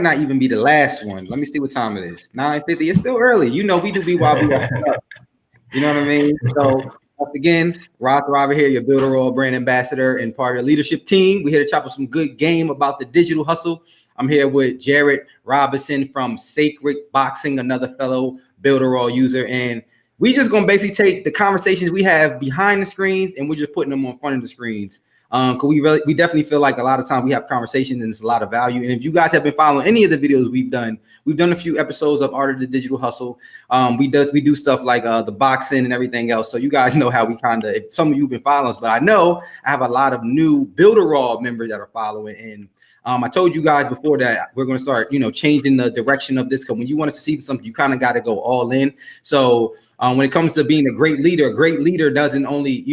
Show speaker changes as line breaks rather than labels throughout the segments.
not even be the last one. Let me see what time it is. 9:50. It's still early. You know, we do BYB. You know what I mean? So once again, Rod Thriver here, your Builderall brand ambassador and part of the leadership team. We're here to chop up some good game about the digital hustle. I'm here with Jared Robinson from Sacred Boxing, another fellow Builderall user, and we just gonna basically take the conversations we have behind the screens and we're just putting them on front of the screens. Because we definitely feel like a lot of times we have conversations and it's a lot of value. And if you guys have been following any of the videos we've done a few episodes of Art of the Digital Hustle. We do stuff like the boxing and everything else. So you guys know how we kind of, if some of you have been following us, but I know I have a lot of new Builderall members that are following. And I told you guys before that we're going to start, changing the direction of this. Because when you want to see something, you kind of got to go all in. So when it comes to being a great leader doesn't only,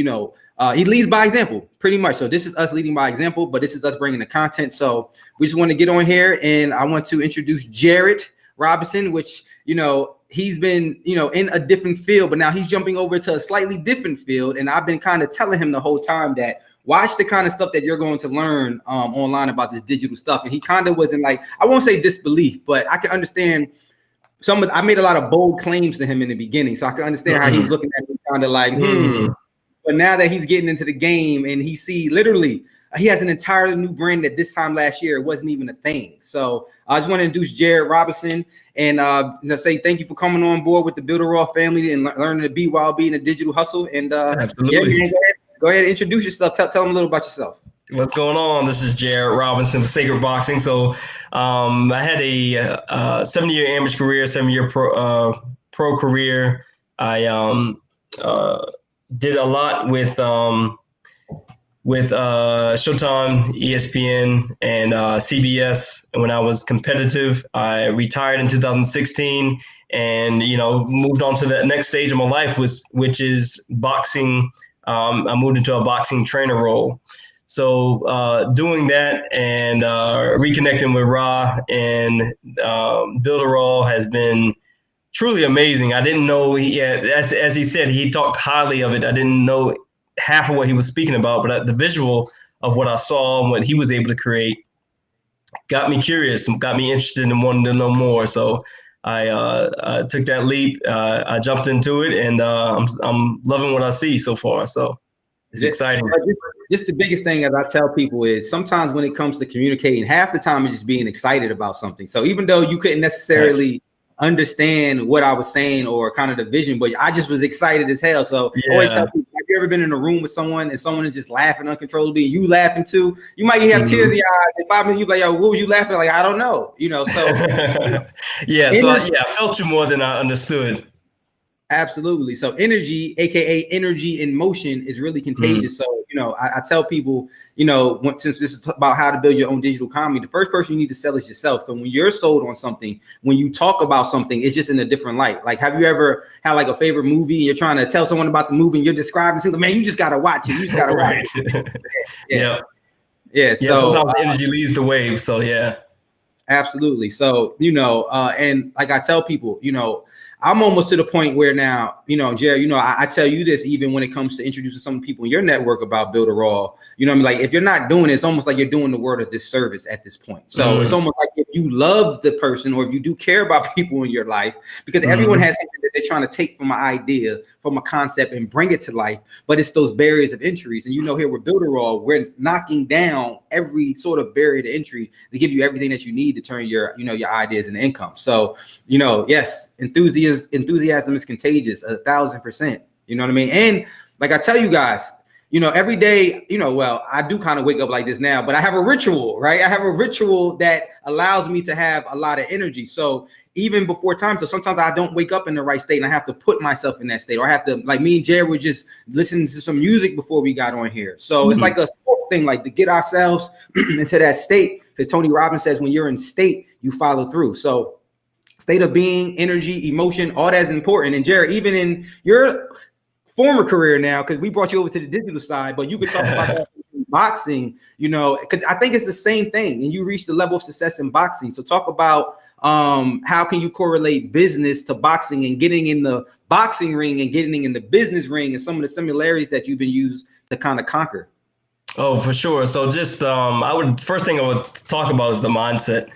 he leads by example, pretty much. So this is us leading by example, but this is us bringing the content. So we just want to get on here, and I want to introduce Jared Robinson, which, he's been, in a different field, but now he's jumping over to a slightly different field. And I've been kind of telling him the whole time that watch the kind of stuff that you're going to learn online about this digital stuff. And he kind of wasn't like, I won't say disbelief, but I can understand I made a lot of bold claims to him in the beginning. So I can understand how he was looking at me kind of like, But now that he's getting into the game and he sees literally, he has an entirely new brand that this time last year it wasn't even a thing. So I just want to introduce Jared Robinson and say thank you for coming on board with the Builderall family and learning the BYOB and the digital hustle. And
absolutely,
yeah, go ahead and introduce yourself. Tell them a little about yourself.
What's going on? This is Jared Robinson with Sacred Boxing. So I had a 7-year amateur career, 7-year pro career. I did a lot with Showtime, ESPN, and CBS. And when I was competitive, I retired in 2016 and, moved on to the next stage of my life, which is boxing. I moved into a boxing trainer role. So doing that and reconnecting with Ra and Builderall has been truly amazing. I didn't know as he said, he talked highly of it. I didn't know half of what he was speaking about, but the visual of what I saw and what he was able to create got me curious, got me interested in wanting to know more. So I took that leap. I jumped into it, and I'm loving what I see so far. So it's exciting.
Just the biggest thing, as I tell people, is sometimes when it comes to communicating, half the time it's just being excited about something. So even though you couldn't necessarily understand what I was saying or kind of the vision, but I just was excited as hell. So always tell people, have you ever been in a room with someone and someone is just laughing uncontrollably and you laughing too? You might have tears in your eyes. In 5 minutes, you like, yo, what was you laughing at? Like, I don't know. So
I felt you more than I understood.
Absolutely. So energy, aka energy in motion, is really contagious. So I tell people, since this is about how to build your own digital economy, the first person you need to sell is yourself. Because when you're sold on something, when you talk about something, it's just in a different light. Like, have you ever had like a favorite movie and you're trying to tell someone about the movie and you're describing something? Man, you just gotta watch it. You just gotta watch it. Yeah. So
sometimes energy leads the wave. So yeah.
Absolutely. So, and like I tell people, I'm almost to the point where now, Jared, I tell you this, even when it comes to introducing some people in your network about Builderall, like if you're not doing it, it's almost like you're doing the world a disservice at this point. So it's almost like if you love the person or if you do care about people in your life, because everyone has something that they're trying to take from an idea, from a concept and bring it to life, but it's those barriers of entries. And here with Builderall, we're knocking down every sort of barrier to entry to give you everything that you need to turn your, your ideas into income. So, yes, enthusiasm is contagious, 1,000%. You know what I mean? And like I tell you guys, every day, well, I do kind of wake up like this now, but I have a ritual, right? I have a ritual that allows me to have a lot of energy. So even before time, so sometimes I don't wake up in the right state and I have to put myself in that state, or I have to, like me and Jared were just listening to some music before we got on here. So it's like a sport thing, like to get ourselves into that state. Because Tony Robbins says, when you're in state, you follow through. So state of being, energy, emotion, all that's important. And Jared, even in your former career now, because we brought you over to the digital side, but you could talk about that in boxing, because I think it's the same thing. And you reach the level of success in boxing. So talk about how can you correlate business to boxing and getting in the boxing ring and getting in the business ring and some of the similarities that you've been used to kind of conquer.
Oh, for sure. So just first thing I would talk about is the mindset.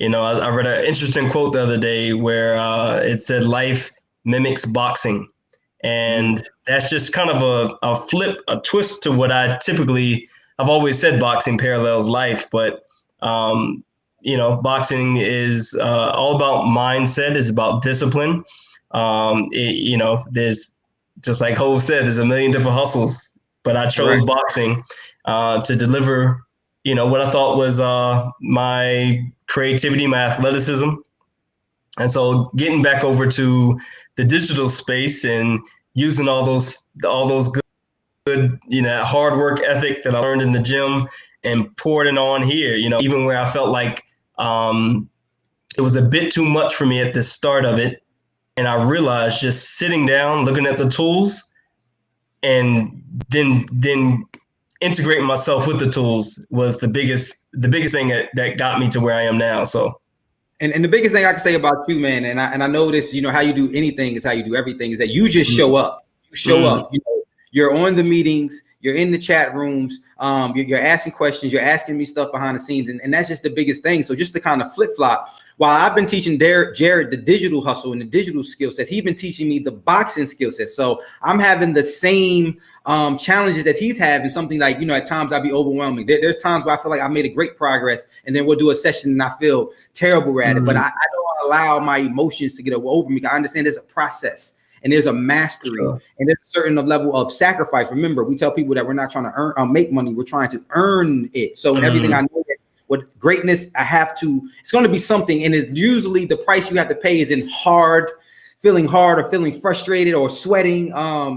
I read an interesting quote the other day where it said life mimics boxing. And that's just kind of a twist to what I've always said boxing parallels life. But, boxing is all about mindset, is about discipline. There's, just like Hov said, there's a million different hustles, but I chose boxing to deliver, what I thought was my creativity, my athleticism. And so getting back over to the digital space and using all those good, hard work ethic that I learned in the gym and poured it on here, even where I felt like it was a bit too much for me at the start of it. And I realized just sitting down, looking at the tools, and then integrating myself with the tools was the biggest thing that got me to where I am now. So.
And the biggest thing I can say about you, man, and I know this, how you do anything is how you do everything, is that you just show up. You show up. You're on the meetings, you're in the chat rooms, you're asking questions, you're asking me stuff behind the scenes, and that's just the biggest thing. So just to kind of flip flop, while I've been teaching Jared the digital hustle and the digital skill sets, he's been teaching me the boxing skill sets. So I'm having the same challenges that he's having. Something like, at times I'll be overwhelming. There's times where I feel like I made a great progress, and then we'll do a session and I feel terrible at it. But I don't allow my emotions to get over me. I understand there's a process. And there's a mastery, and there's a certain level of sacrifice. Remember, we tell people that we're not trying to make money; we're trying to earn it. So in everything I know, that with greatness, it's going to be something, and it's usually the price you have to pay is in feeling hard, or feeling frustrated, or sweating.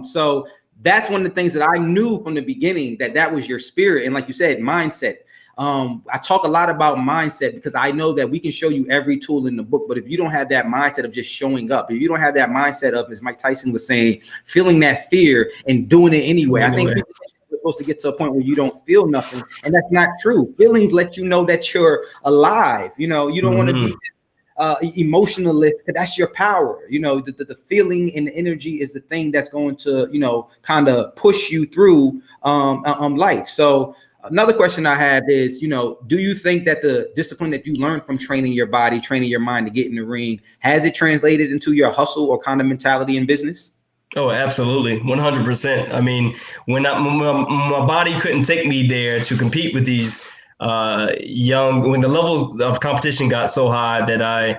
So that's one of the things that I knew from the beginning, that was your spirit, and like you said, mindset. I talk a lot about mindset because I know that we can show you every tool in the book, but if you don't have that mindset of just showing up, if you don't have that mindset of, as Mike Tyson was saying, feeling that fear and doing it anyway, I think people are supposed to get to a point where you don't feel nothing, and that's not true. Feelings let you know that you're alive. You don't want to be emotionalist, because that's your power. The feeling and the energy is the thing that's going to kind of push you through life. So another question I have is, do you think that the discipline that you learned from training your body, training your mind to get in the ring, has it translated into your hustle or kind of mentality in business?
Oh, absolutely. 100%. I mean, when my body couldn't take me there to compete with these when the levels of competition got so high that I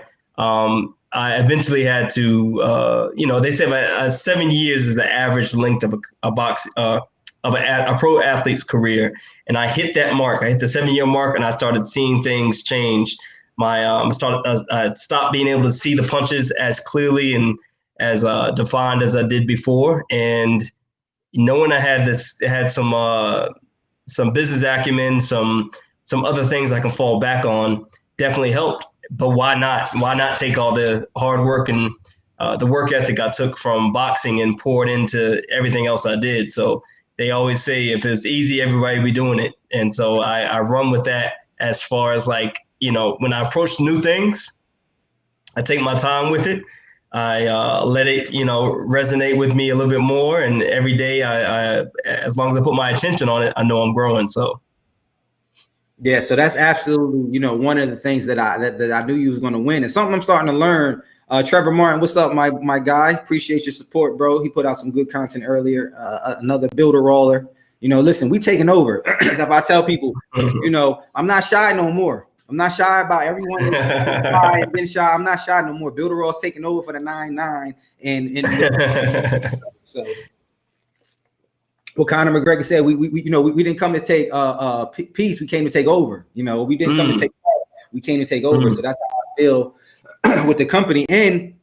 eventually had to, they say 7 years is the average length of a pro athlete's career. And I hit that mark. I hit the 7-year mark, and I started seeing things change. I stopped being able to see the punches as clearly and as defined as I did before. And knowing I had some business acumen, some other things I can fall back on definitely helped. But why not? Why not take all the hard work and the work ethic I took from boxing and pour it into everything else I did? So they always say, if it's easy, everybody be doing it. And so I run with that as far as when I approach new things, I take my time with it. I let it, resonate with me a little bit more. And every day, I as long as I put my attention on it, I know I'm growing. So.
Yeah, so that's absolutely, one of the things that I knew you was going to win. And something I'm starting to learn. Trevor Martin, what's up, my guy? Appreciate your support, bro. He put out some good content earlier. Another Builderall. Listen, we taking over. If I tell people, I'm not shy no more. I'm not shy about everyone. Been shy. I'm not shy no more. Builderall's taking over for the 9-9 and so. What Conor McGregor said, we didn't come to take peace. We came to take over. We didn't come to take. We came to take over. So that's how I feel with the company. And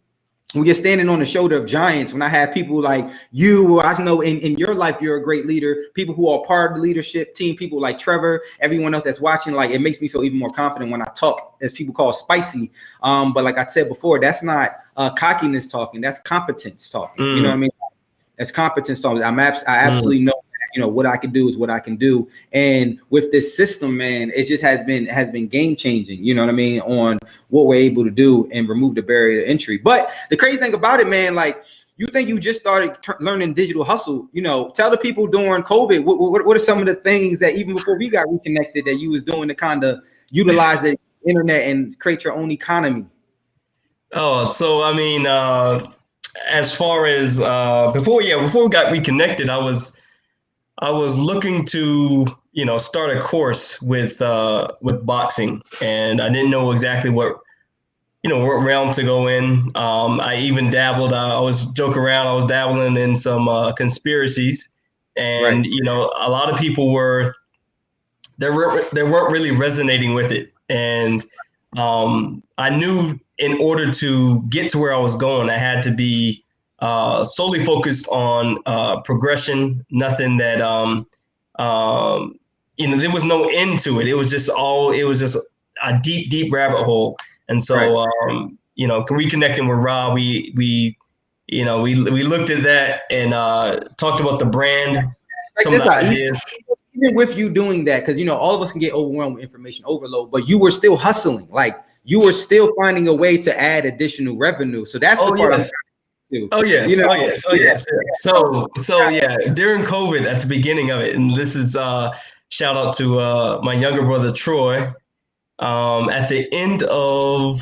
when you're standing on the shoulder of giants, when I have people like you, I know in your life you're a great leader. People who are part of the leadership team, people like Trevor, everyone else that's watching, it makes me feel even more confident when I talk, as people call spicy. But like I said before, that's not cockiness talking. That's competence talking. You know what I mean? As competence talking, I absolutely know, what I can do is what I can do. And with this system, man, it just has been game changing, you know what I mean, on what we're able to do and remove the barrier to entry. But the crazy thing about it, man, you think you just started learning digital hustle, tell the people during COVID, what are some of the things that even before we got reconnected that you was doing to kind of utilize it internet and create your own economy?
Oh, so I mean, as far as before we got reconnected, I was looking to, start a course with boxing, and I didn't know exactly what realm to go in. I even dabbled. I was joking around. I was dabbling in some conspiracies,
Right.
and a lot of people they weren't really resonating with it, and I knew in order to get to where I was going, I had to be solely focused on progression. Nothing that there was no end to it. It was just a deep, deep rabbit hole. And so,
Right.
reconnecting with Rob, we looked at that and talked about the brand,
Check
some of
this
the
out.
ideas.
Even with you doing that, because all of us can get overwhelmed with information overload, but you were still hustling. Like you were still finding a way to add additional revenue. So that's the
Oh
part
yes.
I'm too.
Oh yes. Oh yes. Oh yes. So
Yeah.
yeah, during COVID at the beginning of it, and this is shout out to my younger brother Troy. At the end of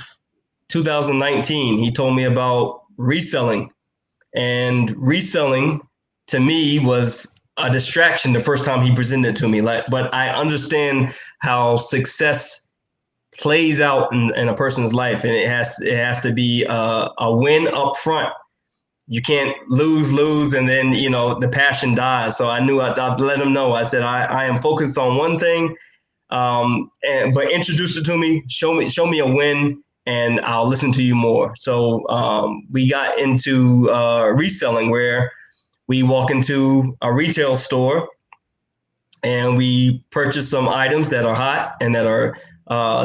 2019, he told me about reselling. And reselling to me was a distraction the first time he presented it to me. But I understand how success plays out in a person's life, and it has to be a win up front. You can't lose, and then the passion dies. So I knew I'd let him know. I said I am focused on one thing, but introduce it to me, show me a win, and I'll listen to you more. So we got into reselling, where we walk into a retail store and we purchase some items that are hot and that are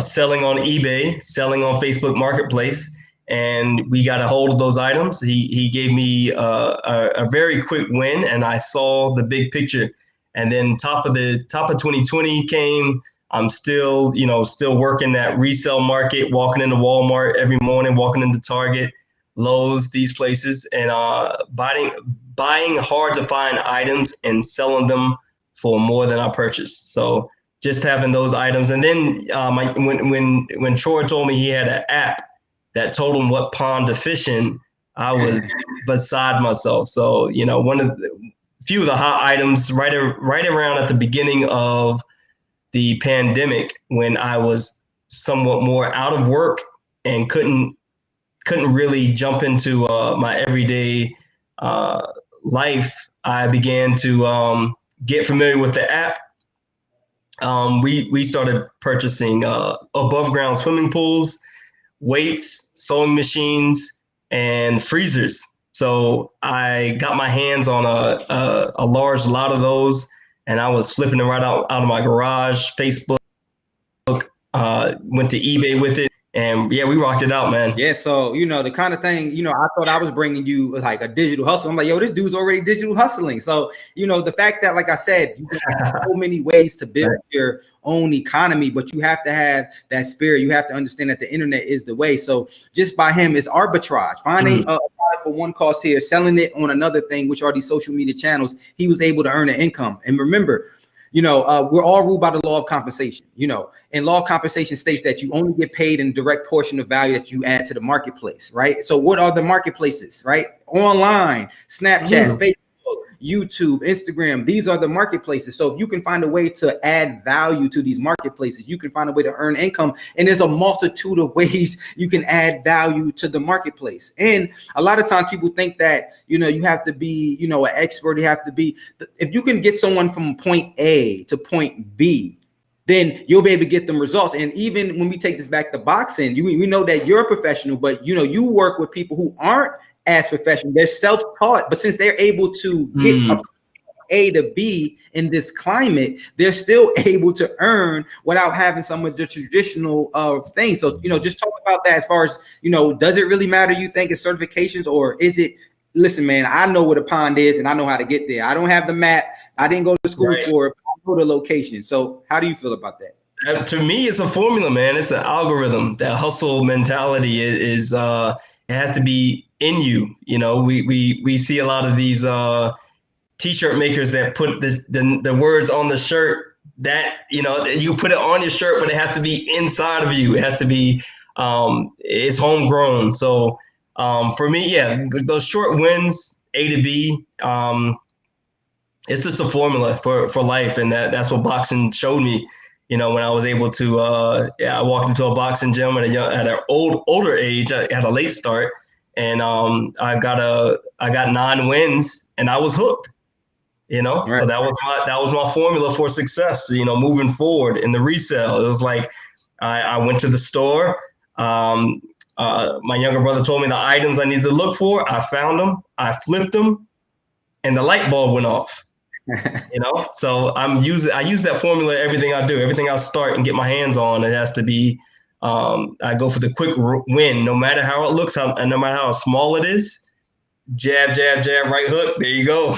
selling on eBay, selling on Facebook Marketplace. And we got a hold of those items. He gave me a very quick win, and I saw the big picture. And then top of 2020 came. I'm still working that resale market, walking into Walmart every morning, walking into Target, Lowe's, these places, and buying hard to find items and selling them for more than I purchased. So just having those items, and then when Troy told me he had an app that told him what pond to fish in, I was beside myself. So one of the few of the hot items right around at the beginning of the pandemic, when I was somewhat more out of work and couldn't really jump into my everyday life, I began to get familiar with the app. We started purchasing above ground swimming pools, weights, sewing machines, and freezers. So I got my hands on a large lot of those, and I was flipping them right out of my garage. Facebook, went to eBay with it, and yeah, we rocked it out, man.
Yeah, so the kind of thing, I thought I was bringing you like a digital hustle. I'm like, yo, this dude's already digital hustling. So the fact that, like I said, you have so many ways to build your own economy, but you have to have that spirit. You have to understand that the internet is the way. So just by him is arbitrage, finding a product for one cost here, selling it on another thing, which are these social media channels. He was able to earn an income. And remember, we're all ruled by the law of compensation, and law of compensation states that you only get paid in direct portion of value that you add to the marketplace, right? So what are the marketplaces, right? Online, Snapchat, Facebook, YouTube, Instagram, these are the marketplaces. So if you can find a way to add value to these marketplaces, you can find a way to earn income. And there's a multitude of ways you can add value to the marketplace. And a lot of times people think that, you have to be, an expert. You have to be, if you can get someone from point A to point B, then you'll be able to get them results. And even when we take this back to boxing, we know that you're a professional, but you work with people who aren't as professional. They're self-taught, but since they're able to get from A to B in this climate, they're still able to earn without having some of the traditional things. So just talk about that as far as does it really matter, you think, it's certifications, or is it, listen, man, I know what a pond is and I know how to get there. I don't have the map, I didn't go to school for it, but I know the location. So how do you feel about that?
To me, it's a formula, man. It's an algorithm. That hustle mentality is it has to be in you. We see a lot of these t-shirt makers that put the words on the shirt that, you put it on your shirt, but it has to be inside of you. It has to be, it's homegrown. So for me, yeah, those short wins, A to B, it's just a formula for life. And that's what boxing showed me. When I was able to, I walked into a boxing gym at an older age. I had a late start, and I got 9 wins, and I was hooked. Right. So that was my formula for success. Moving forward in the resale, it was like I went to the store. My younger brother told me the items I needed to look for. I found them. I flipped them, and the light bulb went off. So I use that formula. Everything I do, everything I start and get my hands on, it has to be. I go for the quick win, no matter how it looks, and no matter how small it is. Jab, jab, jab, right hook. There you go.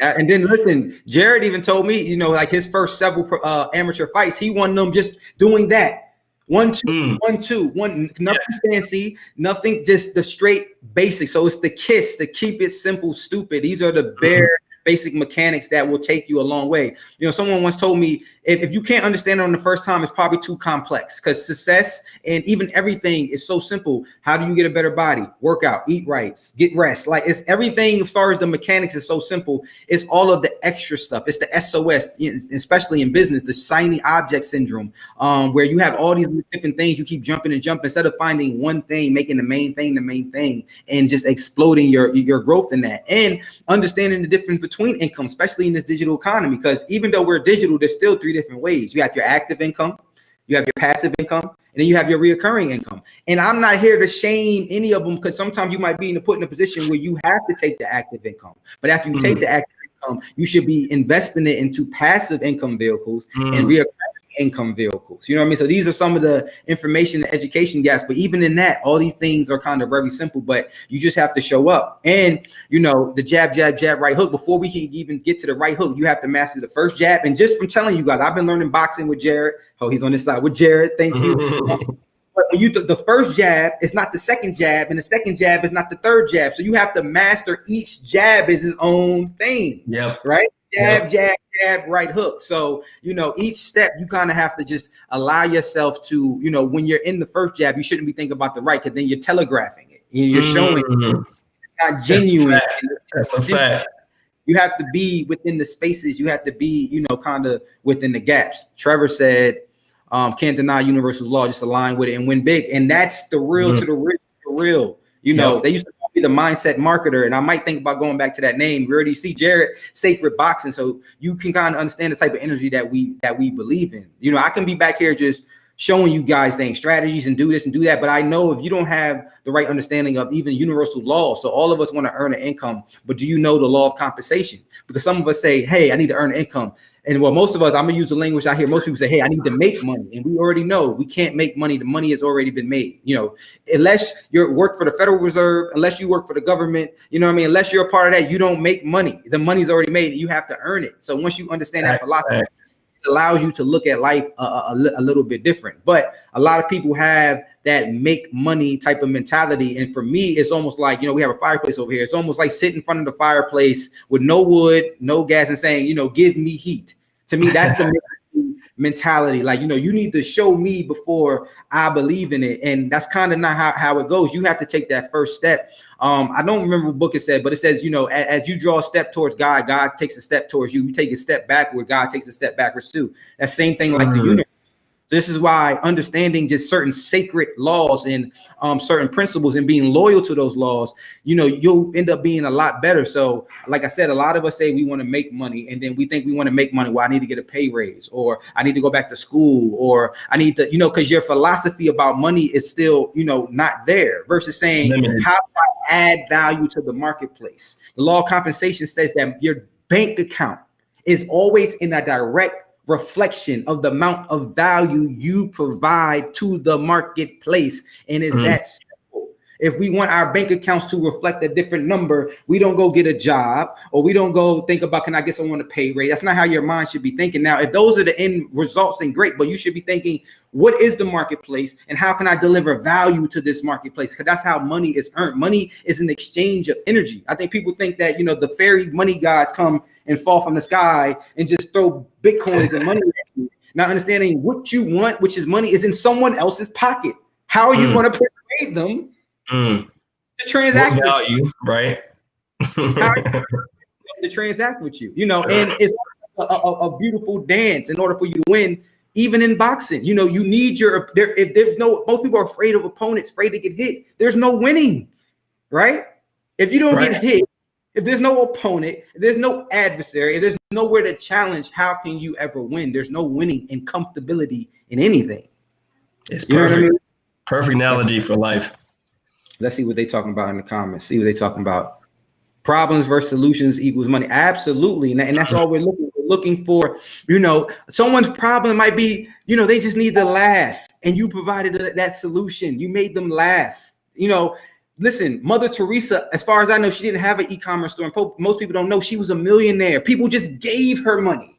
And then listen, Jared even told me, like his first several amateur fights, he won them just doing that. 1, 2, 1, 2, 1. Nothing fancy, nothing, just the straight basic. So it's the KISS, the keep it simple, stupid. These are the bare basic mechanics that will take you a long way. Someone once told me, if you can't understand it on the first time, it's probably too complex, because success and even everything is so simple. How do you get a better body? Work out, eat right, get rest. Like, it's everything as far as the mechanics is so simple. It's all of the extra stuff. It's the SOS, especially in business, the shiny object syndrome, where you have all these different things. You keep jumping and jumping instead of finding one thing, making the main thing, and just exploding your growth in that, and understanding the difference between income, especially in this digital economy. Because even though we're digital, there's still 3 different ways. You have your active income, you have your passive income, and then you have your reoccurring income. And I'm not here to shame any of them, because sometimes you might be put in a position where you have to take the active income. But after you take the active income, you should be investing it into passive income vehicles and reoccurring income vehicles. You know what I mean? So these are some of the information and education gaps. But even in that, all these things are kind of very simple, but you just have to show up. And the jab, jab, jab, right hook. Before we can even get to the right hook, you have to master the first jab. And just from telling you guys, I've been learning boxing with Jared. Oh, he's on this side with Jared. Thank you. But when the first jab is not the second jab, and the second jab is not the third jab. So you have to master each jab is his own thing. Yep. Right? Jab, jab, jab, right hook. So, each step you kind of have to just allow yourself to, when you're in the first jab, you shouldn't be thinking about the right, because then you're telegraphing it. You're showing it's not genuine.
That's a fact.
You have to be within the spaces. You have to be, kind of within the gaps. Trevor said, can't deny universal law, just align with it and win big. And that's the real to the real. They used to be the mindset marketer, and I might think about going back to that name. We already see Jared Sacred Boxing, so you can kind of understand the type of energy that we believe in. I can be back here just showing you guys things, strategies, and do this and do that, but I know if you don't have the right understanding of even universal law, so all of us want to earn an income, but do you know the law of compensation? Because some of us say, hey, I need to earn income. And most of us, I'm gonna use the language I hear most people say, hey, I need to make money. And we already know we can't make money. The money has already been made. Unless you work for the Federal Reserve, unless you work for the government, unless you're a part of that, you don't make money. The money's already made and you have to earn it. So once you understand that philosophy, it allows you to look at life a little bit different. But a lot of people have that make money type of mentality. And for me, it's almost like, we have a fireplace over here. It's almost like sitting in front of the fireplace with no wood, no gas, and saying, give me heat. To me, that's the mentality. Like, you need to show me before I believe in it. And that's kind of not how it goes. You have to take that first step. I don't remember what book it said, but it says, as you draw a step towards God, God takes a step towards you. You take a step backward, God takes a step backwards too. That same thing like the universe. This is why understanding just certain sacred laws and certain principles and being loyal to those laws, you'll end up being a lot better. So like I said, a lot of us say we want to make money, and then we think we want to make money. Well, I need to get a pay raise, or I need to go back to school, or I need to, because your philosophy about money is still, not there, versus saying, how do I add value to the marketplace? The law of compensation says that your bank account is always in a direct reflection of the amount of value you provide to the marketplace. And it's that simple. If we want our bank accounts to reflect a different number, we don't go get a job, or we don't go think about, can I get someone to pay rate? That's not how your mind should be thinking. Now, if those are the end results, then great, but you should be thinking, what is the marketplace and how can I deliver value to this marketplace? Because that's how money is earned. Money is an exchange of energy. I think people think that, the fairy money gods come and fall from the sky and just throw Bitcoins and money at you. Not understanding what you want, which is money, is in someone else's pocket. How are you going to persuade them to transact
what value,
with you?
Right?
How are you to transact with you? And it's a beautiful dance in order for you to win. Even in boxing, you need if there's most people are afraid of opponents, afraid to get hit. There's no winning, right? If you don't get hit, if there's no opponent, if there's no adversary, if there's nowhere to challenge, how can you ever win? There's no winning and comfortability in anything.
It's perfect. Perfect analogy for life.
Let's see what they're talking about in the comments. See what they're talking about. Problems versus solutions equals money. Absolutely. And that's all we're looking for. Someone's problem might be, they just need to laugh. And you provided that solution. You made them laugh. Listen, Mother Teresa, as far as I know, she didn't have an e-commerce store. And most people don't know she was a millionaire. People just gave her money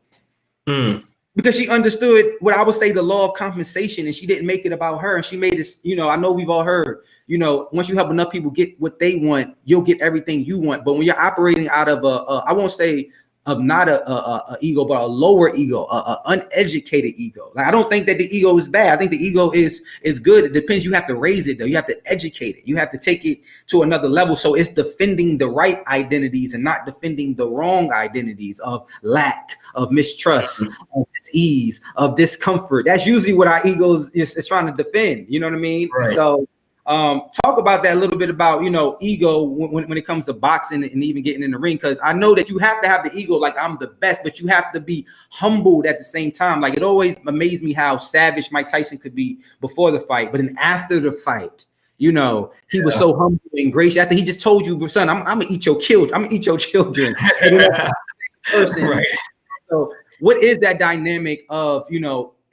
because she understood what I would say the law of compensation, and she didn't make it about her. And she made this, I know we've all heard, once you help enough people get what they want, you'll get everything you want. But when you're operating out of I won't say not a ego, but a lower ego, a uneducated ego. Like, I don't think that the ego is bad. I think the ego is good. It depends. You have to raise it though. You have to educate it. You have to take it to another level. So it's defending the right identities and not defending the wrong identities of lack, of mistrust, of disease, of discomfort. That's usually what our ego is trying to defend. You know what I mean?
Right.
So talk about that a little bit about, ego when it comes to boxing and even getting in the ring, because I know that you have to have the ego like I'm the best, but you have to be humbled at the same time. Like, it always amazed me how savage Mike Tyson could be before the fight, but then after the fight, he was so humble and gracious. After he just told you, son, I'm gonna eat your children. I'm gonna eat your children. Person. Right. So what is that dynamic of,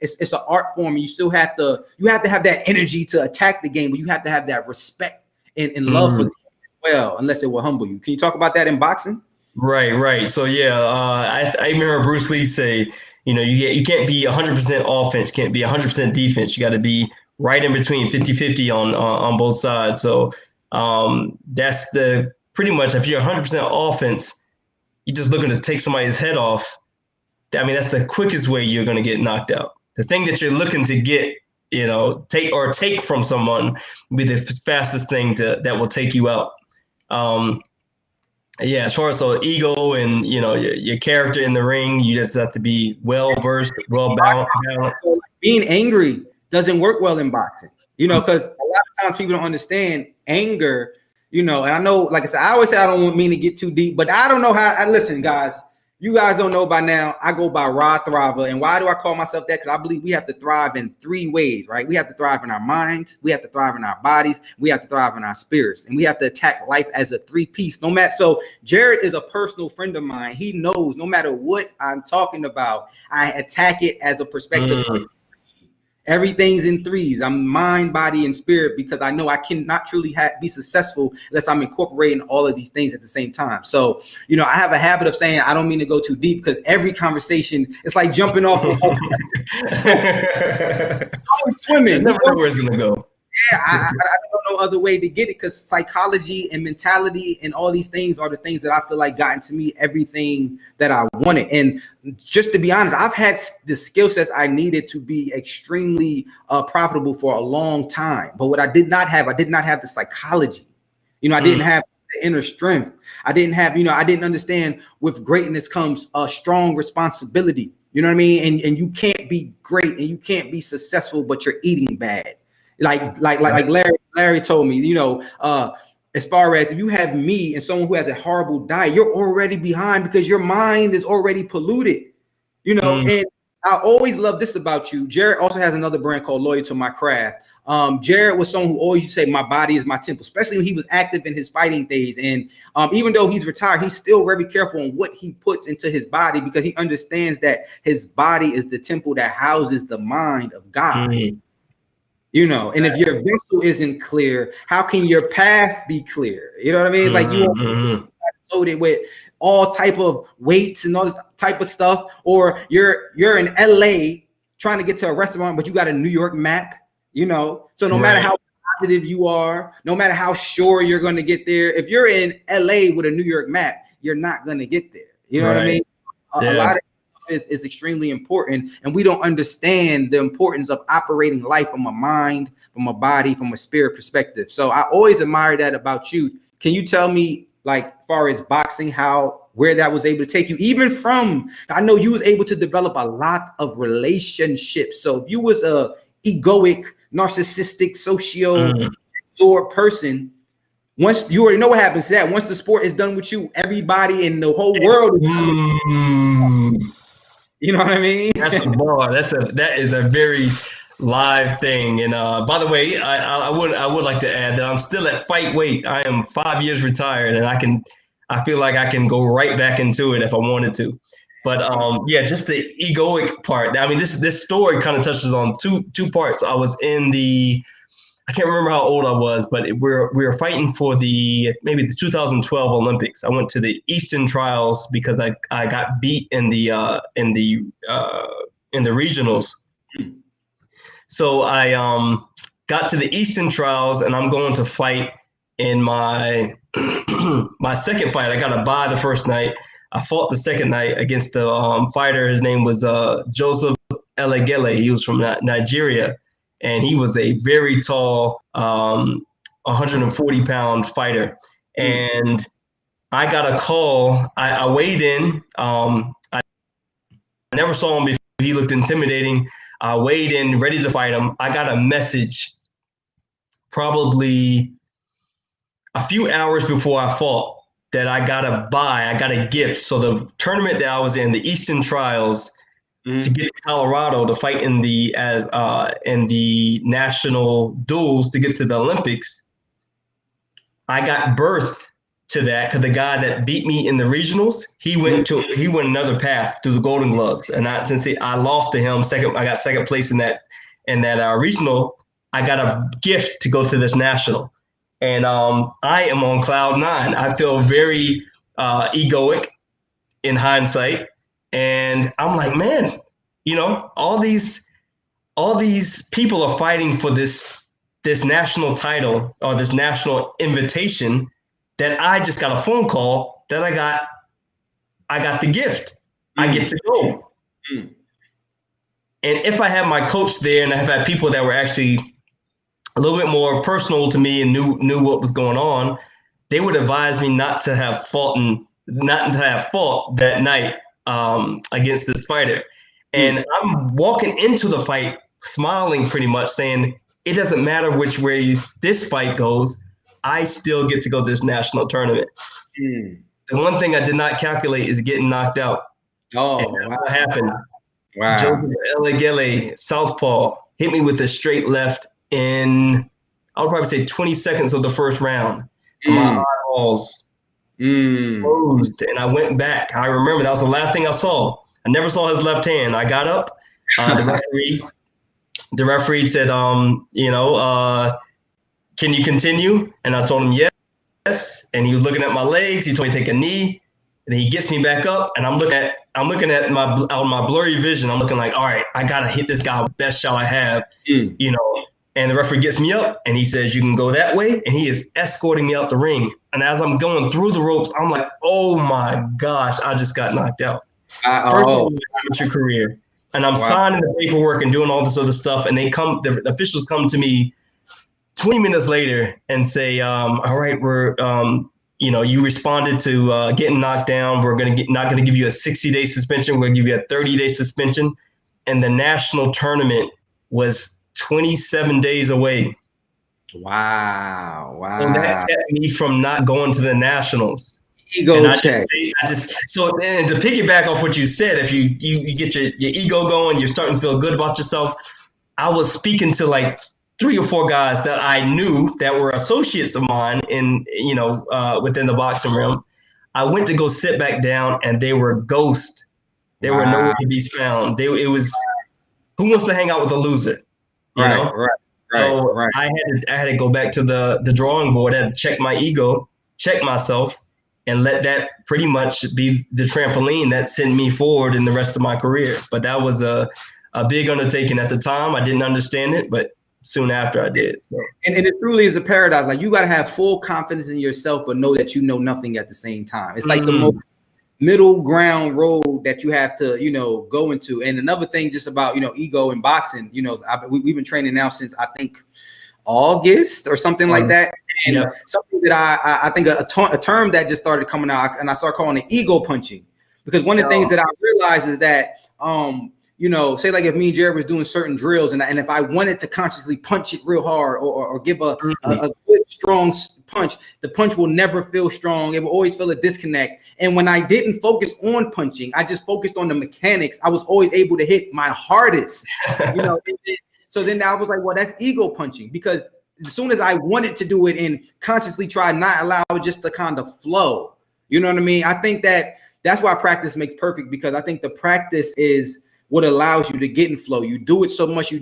it's an art form, and you still have to have that energy to attack the game, but you have to have that respect and love for them as well, unless it will humble you. Can you talk about that in boxing?
Right. So I remember Bruce Lee say, you can't be 100% offense, can't be 100% defense. You got to be right in between, 50-50 on both sides. So that's the pretty much, if you're 100% offense, you're just looking to take somebody's head off. I mean, that's the quickest way you're going to get knocked out. The thing that you're looking to get, take from someone will be the fastest thing that will take you out. As far as ego and, your character in the ring, you just have to be well-versed, well-balanced.
Being angry doesn't work well in boxing, because a lot of times people don't understand anger, and I know, like I said, I always say I don't mean to get too deep, but I don't know how. Listen, guys. You guys don't know by now, I go by Ra Thriver. And why do I call myself that? Because I believe we have to thrive in 3 ways, right? We have to thrive in our minds, we have to thrive in our bodies, we have to thrive in our spirits, and we have to attack life as a 3-piece. So Jared is a personal friend of mine. He knows no matter what I'm talking about, I attack it as a perspective. Everything's in 3s. I'm mind, body, and spirit, because I know I cannot truly be successful unless I'm incorporating all of these things at the same time. So, I have a habit of saying I don't mean to go too deep, because every conversation, it's like jumping off. Swimming.
Just never know where it's gonna go.
Yeah, I don't know other way to get it, because psychology and mentality and all these things are the things that I feel like got into me everything that I wanted. And just to be honest, I've had the skill sets I needed to be extremely profitable for a long time. But what I did not have the psychology. I didn't have the inner strength. I didn't have, I didn't understand with greatness comes a strong responsibility. You know what I mean? And you can't be great and you can't be successful, but you're eating bad. Like Larry told me, as far as if you have me and someone who has a horrible diet, you're already behind because your mind is already polluted, And I always love this about you. Jared also has another brand called Loyal to My Craft. Jared was someone who always used to say, my body is my temple, especially when he was active in his fighting days. And even though he's retired, he's still very careful on what he puts into his body, because he understands that his body is the temple that houses the mind of God. And if your vessel isn't clear, how can your path be clear? You know what I mean? Like you are loaded with all type of weights and all this type of stuff, or you're in LA trying to get to a restaurant, but you got a New York map, you know? So no matter how positive you are, no matter how sure you're going to get there, if you're in LA with a New York map, you're not going to get there. You know what I mean? A lot of is extremely important, and we don't understand the importance of operating life from a mind, from a body, from a spirit perspective. So I always admire that about you. Can you tell me, like, far as boxing, where that was able to take you, even from, I know you was able to develop a lot of relationships. So if you was a egoic, narcissistic, socio person, once you already know what happens to that, once the sport is done with you, everybody in the whole world is you know what I mean?
That's a bar. That is a very live thing. And by the way, I would like to add that I'm still at fight weight. I am 5 years retired, and I feel like I can go right back into it if I wanted to. But yeah, just the egoic part. I mean, this story kind of touches on two parts. I was in I can't remember how old I was, but we were fighting for maybe the 2012 Olympics. I went to the Eastern Trials because I got beat in the regionals. So I got to the Eastern Trials, and I'm going to fight in my my second fight. I got a bye the first night. I fought the second night against the fighter. His name was Joseph Elegele. He was from Nigeria. And he was a very tall, 140-pound fighter. And I got a call. I weighed in. I never saw him before. He looked intimidating. I weighed in, ready to fight him. I got a message probably a few hours before I fought that I got a gift. So the tournament that I was in, the Eastern Trials, to get to Colorado to fight in the national duels to get to the Olympics, I got birth to that because the guy that beat me in the regionals, he went another path through the Golden Gloves, and since I lost to him, I got second place in that regional. I got a gift to go to this national, and I am on cloud nine. I feel very egoic in hindsight. And I'm like, man, you know, all these people are fighting for this national title or this national invitation that I just got a phone call that I got the gift. I get to go. And if I had my coach there and I have had people that were actually a little bit more personal to me and knew what was going on, they would advise me not to have fought that night against this fighter. And I'm walking into the fight smiling, pretty much saying, it doesn't matter which way this fight goes, I still get to go to this national tournament. The one thing I did not calculate is getting knocked out. And that's what happened.
Wow.
Joseph Elegele, southpaw, hit me with a straight left in, I would probably say 20 seconds of the first round. My eyeballs closed, and I went back. I remember that was the last thing I saw. I never saw his left hand. I got up. The referee said, can you continue? And I told him yes. And he was looking at my legs. He told me to take a knee. And he gets me back up, and I'm looking at my blurry vision. I'm looking like, all right, I gotta hit this guy with the best shot I have, you know. And the referee gets me up, and he says, you can go that way. And he is escorting me out the ring. And as I'm going through the ropes, I'm like, oh my gosh, I just got knocked out. First of all, amateur career. And I'm signing the paperwork and doing all this other stuff. And the officials come to me 20 minutes later and say, all right, we're, you responded to getting knocked down. We're not going to give you a 60-day suspension. We're going to give you a 30-day suspension. And the national tournament was 27 days away.
Wow.
So that kept me from not going to the nationals.
Ego check.
So then to piggyback off what you said, if you get your ego going, you're starting to feel good about yourself. I was speaking to like 3 or 4 guys that I knew that were associates of mine in, within the boxing realm. I went to go sit back down, and they were ghosts. They were nowhere to be found. It was, who wants to hang out with a loser? Right. I had to go back to the drawing board. I had to check my ego, check myself, and let that pretty much be the trampoline that sent me forward in the rest of my career. But that was a a big undertaking at the time. I didn't understand it, but soon after I did. So.
And it truly is a paradox. Like, you got to have full confidence in yourself, but know that you know nothing at the same time. It's like the most middle ground road that you have to, go into. And another thing just about, ego in boxing, we've been training now since I think August or something like that. And something that I think a term that just started coming out, and I started calling it ego punching, because one of the things that I realized is that, say like if me and Jared was doing certain drills, and if I wanted to consciously punch it real hard or give a good strong punch, the punch will never feel strong. It will always feel a disconnect. And when I didn't focus on punching, I just focused on the mechanics, I was always able to hit my hardest. So then I was like, well, that's ego punching, because as soon as I wanted to do it and consciously try not allow it just to kind of flow, you know what I mean? I think that's why practice makes perfect, because I think the practice is what allows you to get in flow. You do it so much, you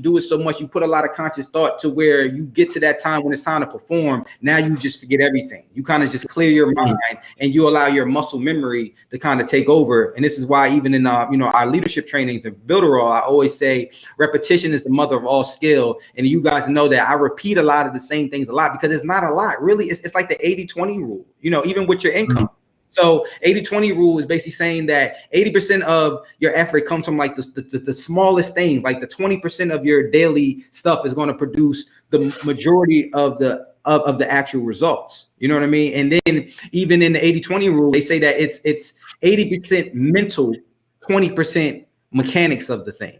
put a lot of conscious thought to where you get to that time when it's time to perform. Now you just forget everything. You kind of just clear your mind and you allow your muscle memory to kind of take over. And this is why even in our leadership trainings of Builderall, I always say repetition is the mother of all skill. And you guys know that I repeat a lot of the same things a lot, because it's not a lot. Really, it's like the 80-20 rule, even with your income. So 80-20 rule is basically saying that 80% of your effort comes from like the smallest thing, like the 20% of your daily stuff is going to produce the majority of the actual results. You know what I mean? And then even in the 80-20 rule, they say that it's 80% mental, 20% mechanics of the thing.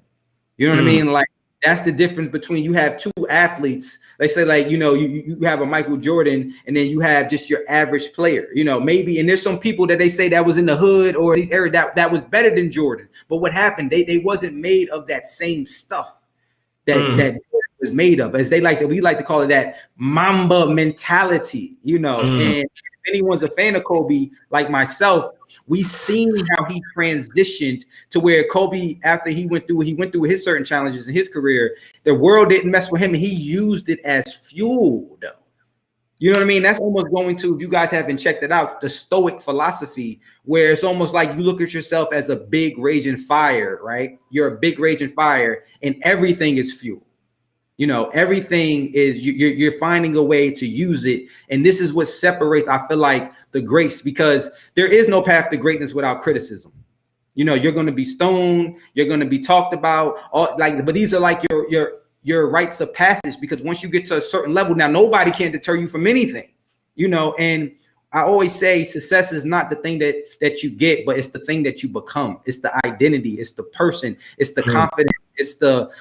You know what I mean? Like, that's the difference between, you have two athletes. They say like, you have a Michael Jordan, and then you have just your average player, maybe. And there's some people that they say that was in the hood or these areas that was better than Jordan. But what happened? They wasn't made of that same stuff that was made of, as we like to call it, that Mamba mentality, And if anyone's a fan of Kobe, like myself, we seen how he transitioned to where Kobe, after he went through his certain challenges in his career, the world didn't mess with him, and he used it as fuel, though. You know what I mean? That's almost going to, if you guys haven't checked it out, the Stoic philosophy, where it's almost like you look at yourself as a big raging fire, right? You're a big raging fire, and everything is fuel. Everything is, you're finding a way to use it. And this is what separates, I feel like, the greats, because there is no path to greatness without criticism. You're going to be stoned, you're going to be talked about, but these are like your rites of passage, because once you get to a certain level, now nobody can deter you from anything, and I always say success is not the thing that you get, but it's the thing that you become. It's the identity, it's the person, it's the confidence. It's the,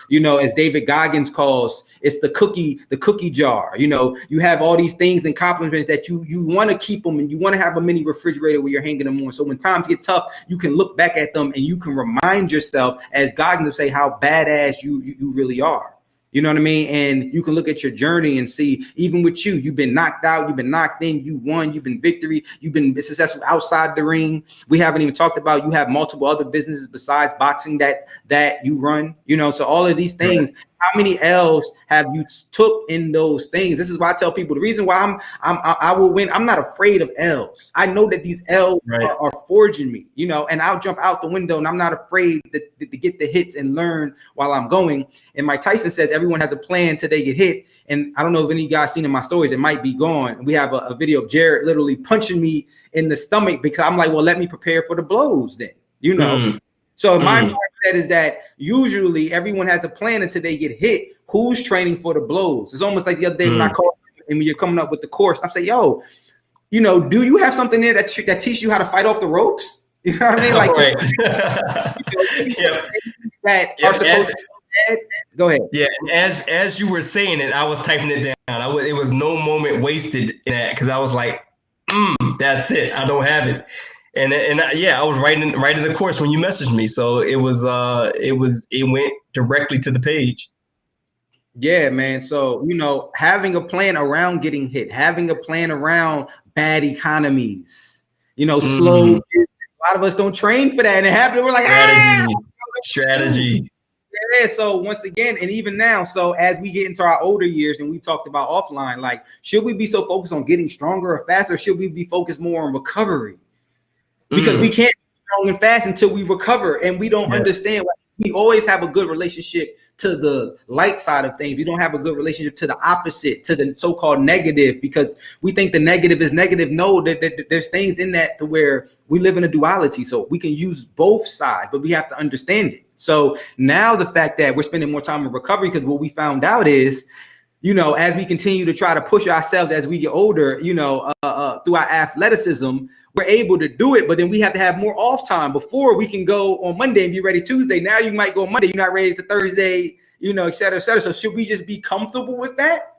as David Goggins calls, it's the cookie jar. You have all these things and compliments that you want to keep them, and you want to have a mini refrigerator where you're hanging them on. So when times get tough, you can look back at them and you can remind yourself, as Goggins would say, how badass you really are. You know what I mean? And you can look at your journey and see, even with you've been knocked out, you've been knocked in, you won, you've been victory, you've been successful outside the ring. We haven't even talked about, you have multiple other businesses besides boxing that you run, so all of these things. How many L's have you took in those things? This is why I tell people, the reason why I will win. I'm not afraid of L's. I know that these L's are forging me, and I'll jump out the window, and I'm not afraid to get the hits and learn while I'm going. And Mike Tyson says everyone has a plan till they get hit. And I don't know if any of you guys seen in my stories, it might be gone. We have a video of Jared literally punching me in the stomach, because I'm like, well, let me prepare for the blows then, So my mindset is that usually everyone has a plan until they get hit. Who's training for the blows? It's almost like the other day when I called you, and when you're coming up with the course, I say, yo, do you have something there that teaches you how to fight off the ropes? You know what I mean? Like, that are supposed to. Go ahead.
Yeah, as you were saying it, I was typing it down. It was no moment wasted in that, because I was like, that's it. I don't have it. And I was writing the course when you messaged me, so it went directly to the page.
Yeah, man. So having a plan around getting hit, having a plan around bad economies, slow. A lot of us don't train for that, and it happens. We're like,
strategy.
Yeah. So once again, and even now, so as we get into our older years, and we talked about offline, like, should we be so focused on getting stronger or faster, or should we be focused more on recovery? Because we can't be strong and fast until we recover, and we don't understand. we always have a good relationship to the light side of things. We don't have a good relationship to the opposite, to the so-called negative, because we think the negative is negative. No, there's things in that to where we live in a duality. So we can use both sides, but we have to understand it. So now the fact that we're spending more time in recovery, because what we found out is, you know, as we continue to try to push ourselves as we get older, you know, through our athleticism, we're able to do it, but then we have to have more off time. Before, we can go on Monday and be ready Tuesday. Now you might go on Monday, you're not ready to Thursday, you know, et cetera, et cetera. So should we just be comfortable with that?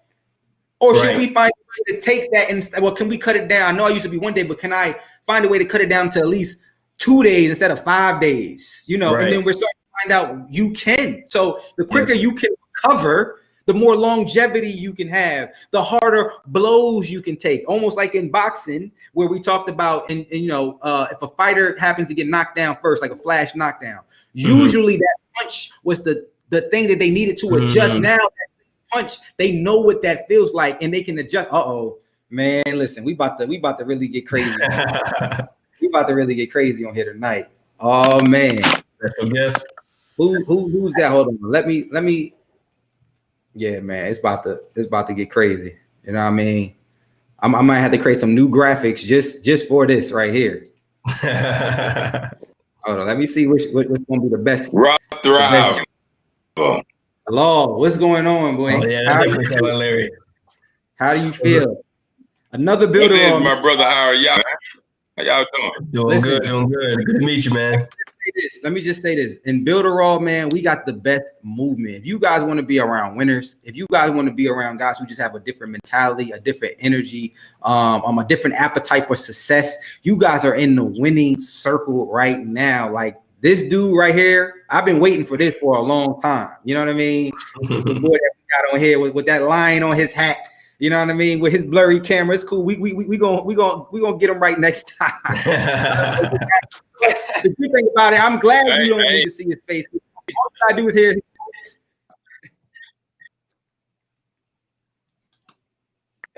Or should we find a way to take that and, well, can we cut it down? I know I used to be 1 day, but can I find a way to cut it down to at least 2 days instead of 5 days? You know, and then we're starting to find out you can. So the quicker you can recover, the more longevity you can have, the harder blows you can take. Almost like in boxing, where we talked about, and you know, if a fighter happens to get knocked down first, like a flash knockdown, usually that punch was the thing that they needed to adjust. Now that punch, they know what that feels like, and they can adjust. Uh-oh, man, listen, we about to really get crazy. We about to really get crazy on here tonight. Oh man,
yes.
Who's that? Hold on, let me. Yeah, man, it's about to get crazy. You know what I mean? I might have to create some new graphics just for this right here. Hold on, let me see what's gonna be the best.
Rock Thrive.
Hello, what's going on, boy?
Oh, yeah, Larry.
How do you feel? Another Builderall.
My brother, how are y'all? How y'all doing?
Doing good. Good to meet you, man.
Let me just say this. In Builderall, man, we got the best movement. If you guys want to be around winners, if you guys want to be around guys who just have a different mentality, a different energy, a different appetite for success, you guys are in the winning circle right now. Like this dude right here, I've been waiting for this for a long time. You know what I mean? The boy that we got on here with that lion on his hat. You know what I mean? With his blurry camera, it's cool. We gonna get him right next time. The good thing about it, I'm glad you don't need to see his face. All I do is hear his voice.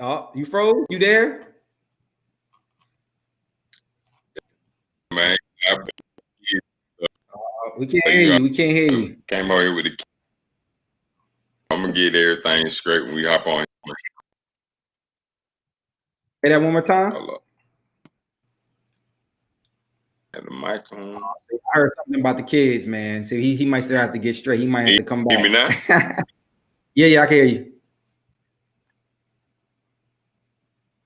Oh, you froze? You there?
Man,
we can't hear you. We can't hear you.
Came out here with the. I'm gonna get everything straight when we hop on.
Say that one more time.
Hello. Have the mic on.
I heard something about the kids, man. So he might still have to get straight. He might have to come back.
Hear me now?
Yeah, I can hear you.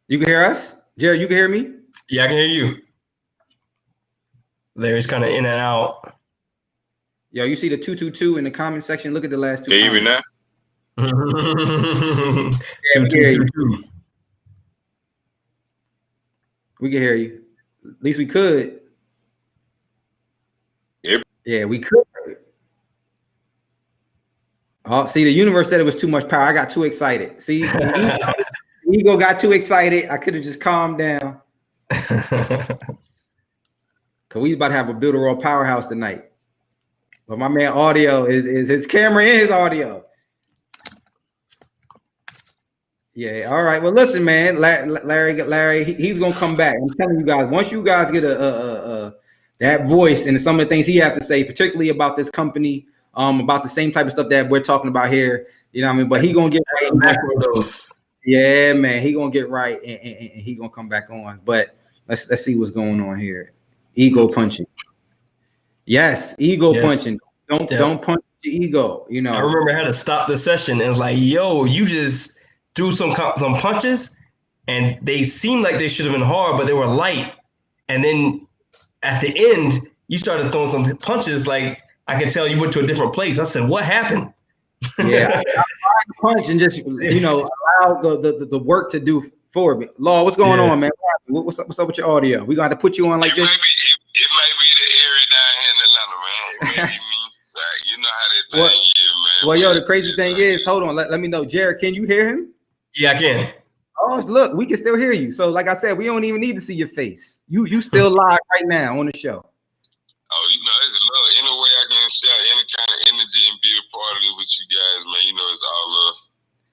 You can hear us? Jared, you can hear me?
Yeah, I can hear you. Larry's kind of in and out.
Yo, you see the 222 in the comment section? Look at the last two.
Can you hear me now?
Yeah, we can hear you. We can hear you. At least we could.
Yep.
Yeah, we could. Oh, see, the universe said it was too much power. I got too excited. See, the ego got too excited. I could have just calmed down. Cause we about to have a Builderall powerhouse tonight. But my man audio is his camera and his audio. Yeah, all right. Well, listen, man, Larry, he's gonna come back. I'm telling you guys, once you guys get that voice and some of the things he have to say, particularly about this company, about the same type of stuff that we're talking about here, you know what I mean? But he gonna get right.
Macro dose.
Yeah, man, he gonna get right and he gonna come back on. But let's see what's going on here. Ego punching. Yes, ego punching. Don't punch your ego. You know.
I remember I had to stop the session and was like, "Yo, you just do some punches, and they seemed like they should have been hard, but they were light. And then at the end, you started throwing some punches like I could tell you went to a different place." I said, "What happened?"
Yeah, I punch and just allow the work to do for me. Law, what's going on, man? What's up with your audio? We got to put you on like this.
It might be the area down here in Atlanta, man. You know how that thing is, man.
Well, yo, the crazy thing is, hold on, let me know, Jared, can you hear him?
Yeah, I can.
Oh, look, we can still hear you. So, like I said, we don't even need to see your face. You still live right now on the show.
Oh, you know, it's love. Any way I can share any kind of energy and be a part of it with you guys, man. You know, it's all love.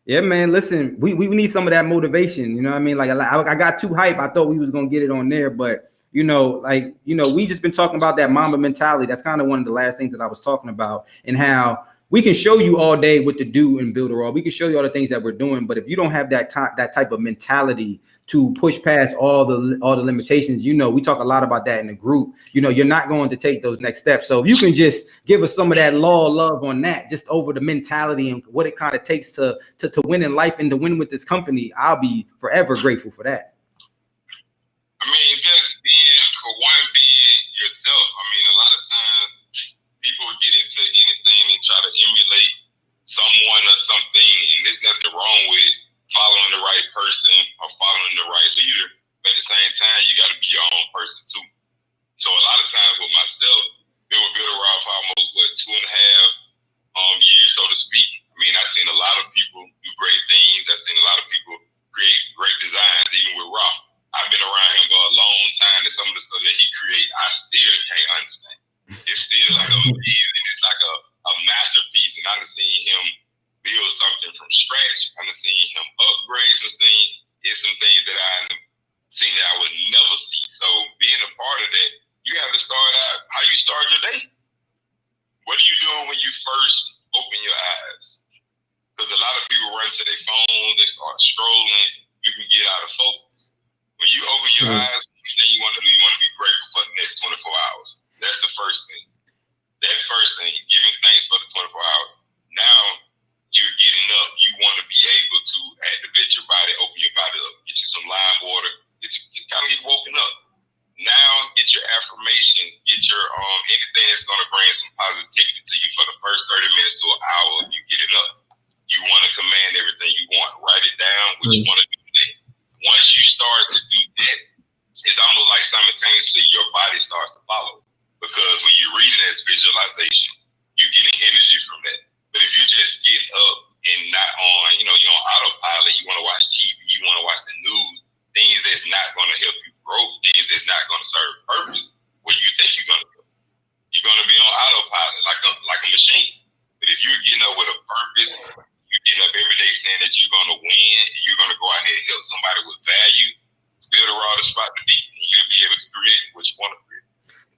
Yeah, man. Listen, we need some of that motivation. You know what I mean? Like I got too hype. I thought we was gonna get it on there, but you know, like, you know, we just been talking about that Mamba mentality. That's kind of one of the last things that I was talking about, and how we can show you all day what to do in Builderall. We can show you all the things that we're doing, but if you don't have that type of mentality to push past all the limitations, you know, we talk a lot about that in the group. You know, you're not going to take those next steps. So if you can just give us some of that love on that, just over the mentality and what it kind of takes to win in life and to win with this company, I'll be forever grateful for that.
I mean, just being yourself. I mean, a lot of times people get into anything and try to emulate someone or something, and there's nothing wrong with following the right person or following the right leader. But at the same time, you got to be your own person too. So a lot of times with myself, been with Builderall for almost 2.5 years, so to speak. I mean, I've seen a lot of people do great things. I've seen a lot of people create great designs, even with Rob. I've been around him for a long time, and some of the stuff that he creates, I still can't understand. It's still like amazing. It's like a masterpiece, and I've seen him build something from scratch. I've seen him upgrade some things. It's some things that I've seen that I would never see. So being a part of that, you have to start out how you start your day. What are you doing when you first open your eyes? Because a lot of people run to their phone, they start scrolling, you can get out of focus. When you open your eyes, then you want to be grateful for the next 24 hours. That's the first thing. That first thing, giving thanks for the 24 hours. Now you're getting up. You want to be able to activate your body, open your body up, get you some lime water, get woken up. Now get your affirmations, get your anything that's going to bring some positivity to you for the first 30 minutes to an hour of you getting up. You want to command everything you want. Write it down, what you want to do today. Once you start to do that, it's almost like simultaneously your body starts to follow. Because when you're reading this visualization, you're getting energy from that. But if you just get up and not on, you're on autopilot, you want to watch TV, you want to watch the news, things that's not going to help you grow, things that's not going to serve purpose, what do you think you're going to do? You're going to be on autopilot like a machine. But if you're getting up with a purpose, you're getting up every day saying that you're going to win, and you're going to go out here and help somebody with value, Builderall the spot to be, and you'll be able to create what you want to create.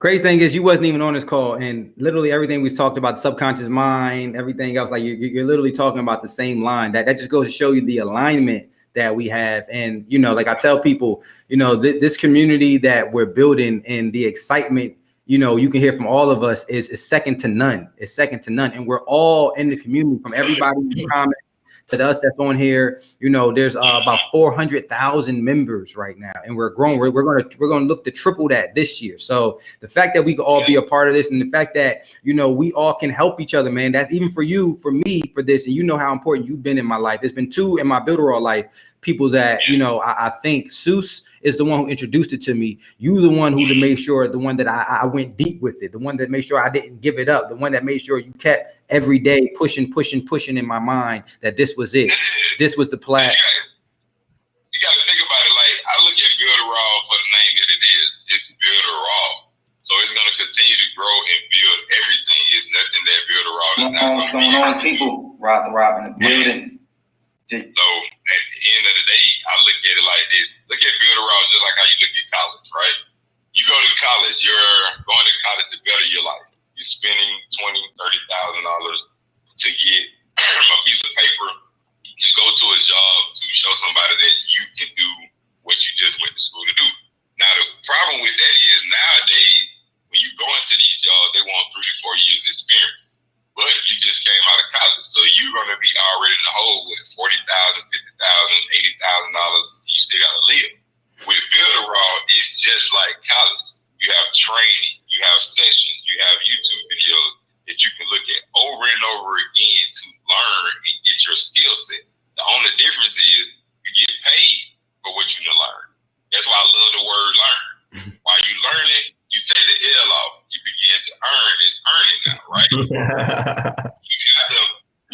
Crazy thing is, you wasn't even on this call, and literally everything we talked about, subconscious mind, everything else, like you're literally talking about the same line. That just goes to show you the alignment that we have. And like I tell people, this community that we're building and the excitement, you can hear from all of us is second to none. It's second to none, and we're all in the community, from everybody in the comments to us that's on here. There's about 400,000 members right now, and we're growing. We're gonna look to triple that this year. So the fact that we can all be a part of this, and the fact that we all can help each other, man, that's even for you, for me, for this. And how important you've been in my life. There's been two in my Builderall life, people that I think Seuss is the one who introduced it to me. You the one who made sure, the one that I went deep with it, the one that made sure I didn't give it up, the one that made sure you kept every day pushing in my mind that this was it. This was the plan.
You got to think about it. Like, I look at Builderall for the name that it is. It's Builderall. So it's going to continue to grow and build everything. It's nothing that Builderall is not
what's going on, people? Rob in the building.
So at the end of the day, I look at it like this. Look at Builderall just like how you look at college, right? You go to college, you're going to college to better your life. You're spending $20,000, $30,000 to get a piece of paper to go to a job to show somebody that you can do what you just went to school to do. Now, the problem with that is nowadays, when you go into these jobs, they want 3 to 4 years experience. But you just came out of college, so you're going to be already in the hole with $40,000, $50,000, $80,000. You still got to live. With Builderall, it's just like college. You have training, you have sessions, you have YouTube videos that you can look at over and over again to learn and get your skill set. The only difference is you get paid for what you learn. That's why I love the word learn. While you learn it, you take the L off. You begin to earn. It's earning now, right? You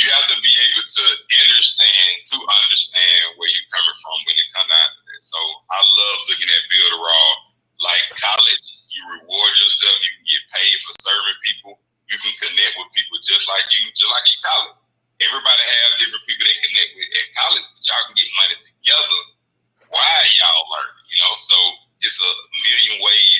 have to be able to understand where you're coming from when it comes down to that. So I love looking at Builderall like college. You reward yourself. You can get paid for serving people. You can connect with people just like you, just like in college. Everybody have different people they connect with at college, but y'all can get money together. Why y'all learn? So it's a million ways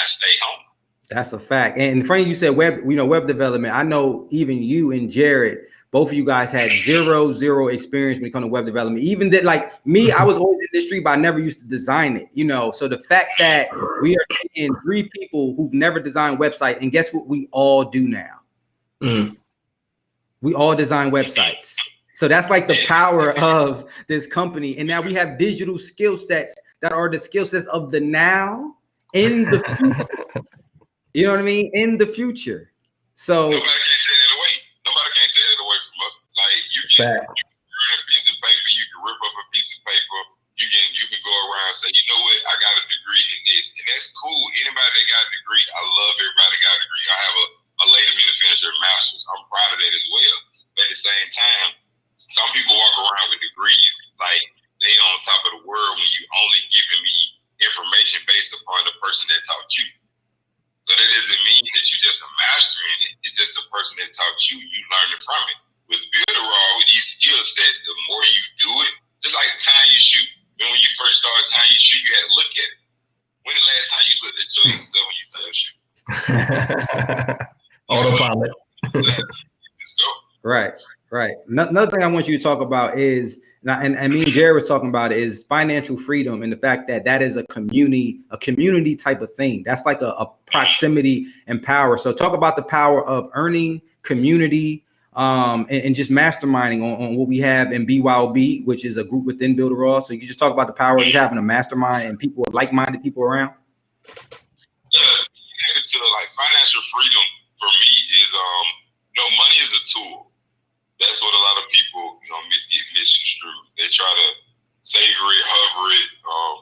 stay home.
That's a fact. And Frank, you said web development. I know even you and Jared, both of you guys had zero experience when it comes to web development. Even that, like me, I was always in the industry, but I never used to design it, So the fact that we are taking 3 people who've never designed websites, and guess what we all do now? We all design websites. So that's like the power of this company. And now we have digital skill sets that are the skill sets of the now in the future. You know what I mean? In the future. So
nobody can take that away. Nobody can take that away from us. Like you can burn a piece of paper, you can rip up a piece of paper, you can go around and say, you know what, I got a degree in this. And that's cool. Anybody that got a degree, I love everybody that got a degree. I have a lady to finish her master's. I'm proud of that as well. But at the same time, some people walk around with degrees like they on top of the world when you only giving me information based upon the person that taught you. So that doesn't mean that you just a master in it. It's just the person that taught you, you learning from it. With Builderall, with these skill sets, the more you do it, just like tying your shoe. When you first started tying your shoe, you had to look at it. When the last time you looked at yourself when you tie your shoe?
Autopilot.
Let's go.
Right. Another thing I want you to talk about is, and me and Jared was talking about it, is financial freedom and the fact that that is a community type of thing. That's like a proximity and power. So talk about the power of earning, community, and just masterminding on what we have in BYOB, which is a group within Builderall. So you can just talk about the power of having a mastermind and people, like-minded people around.
It's like financial freedom for me is, money is a tool. That's what a lot of people, get misconstrued. They try to savor it, hover it,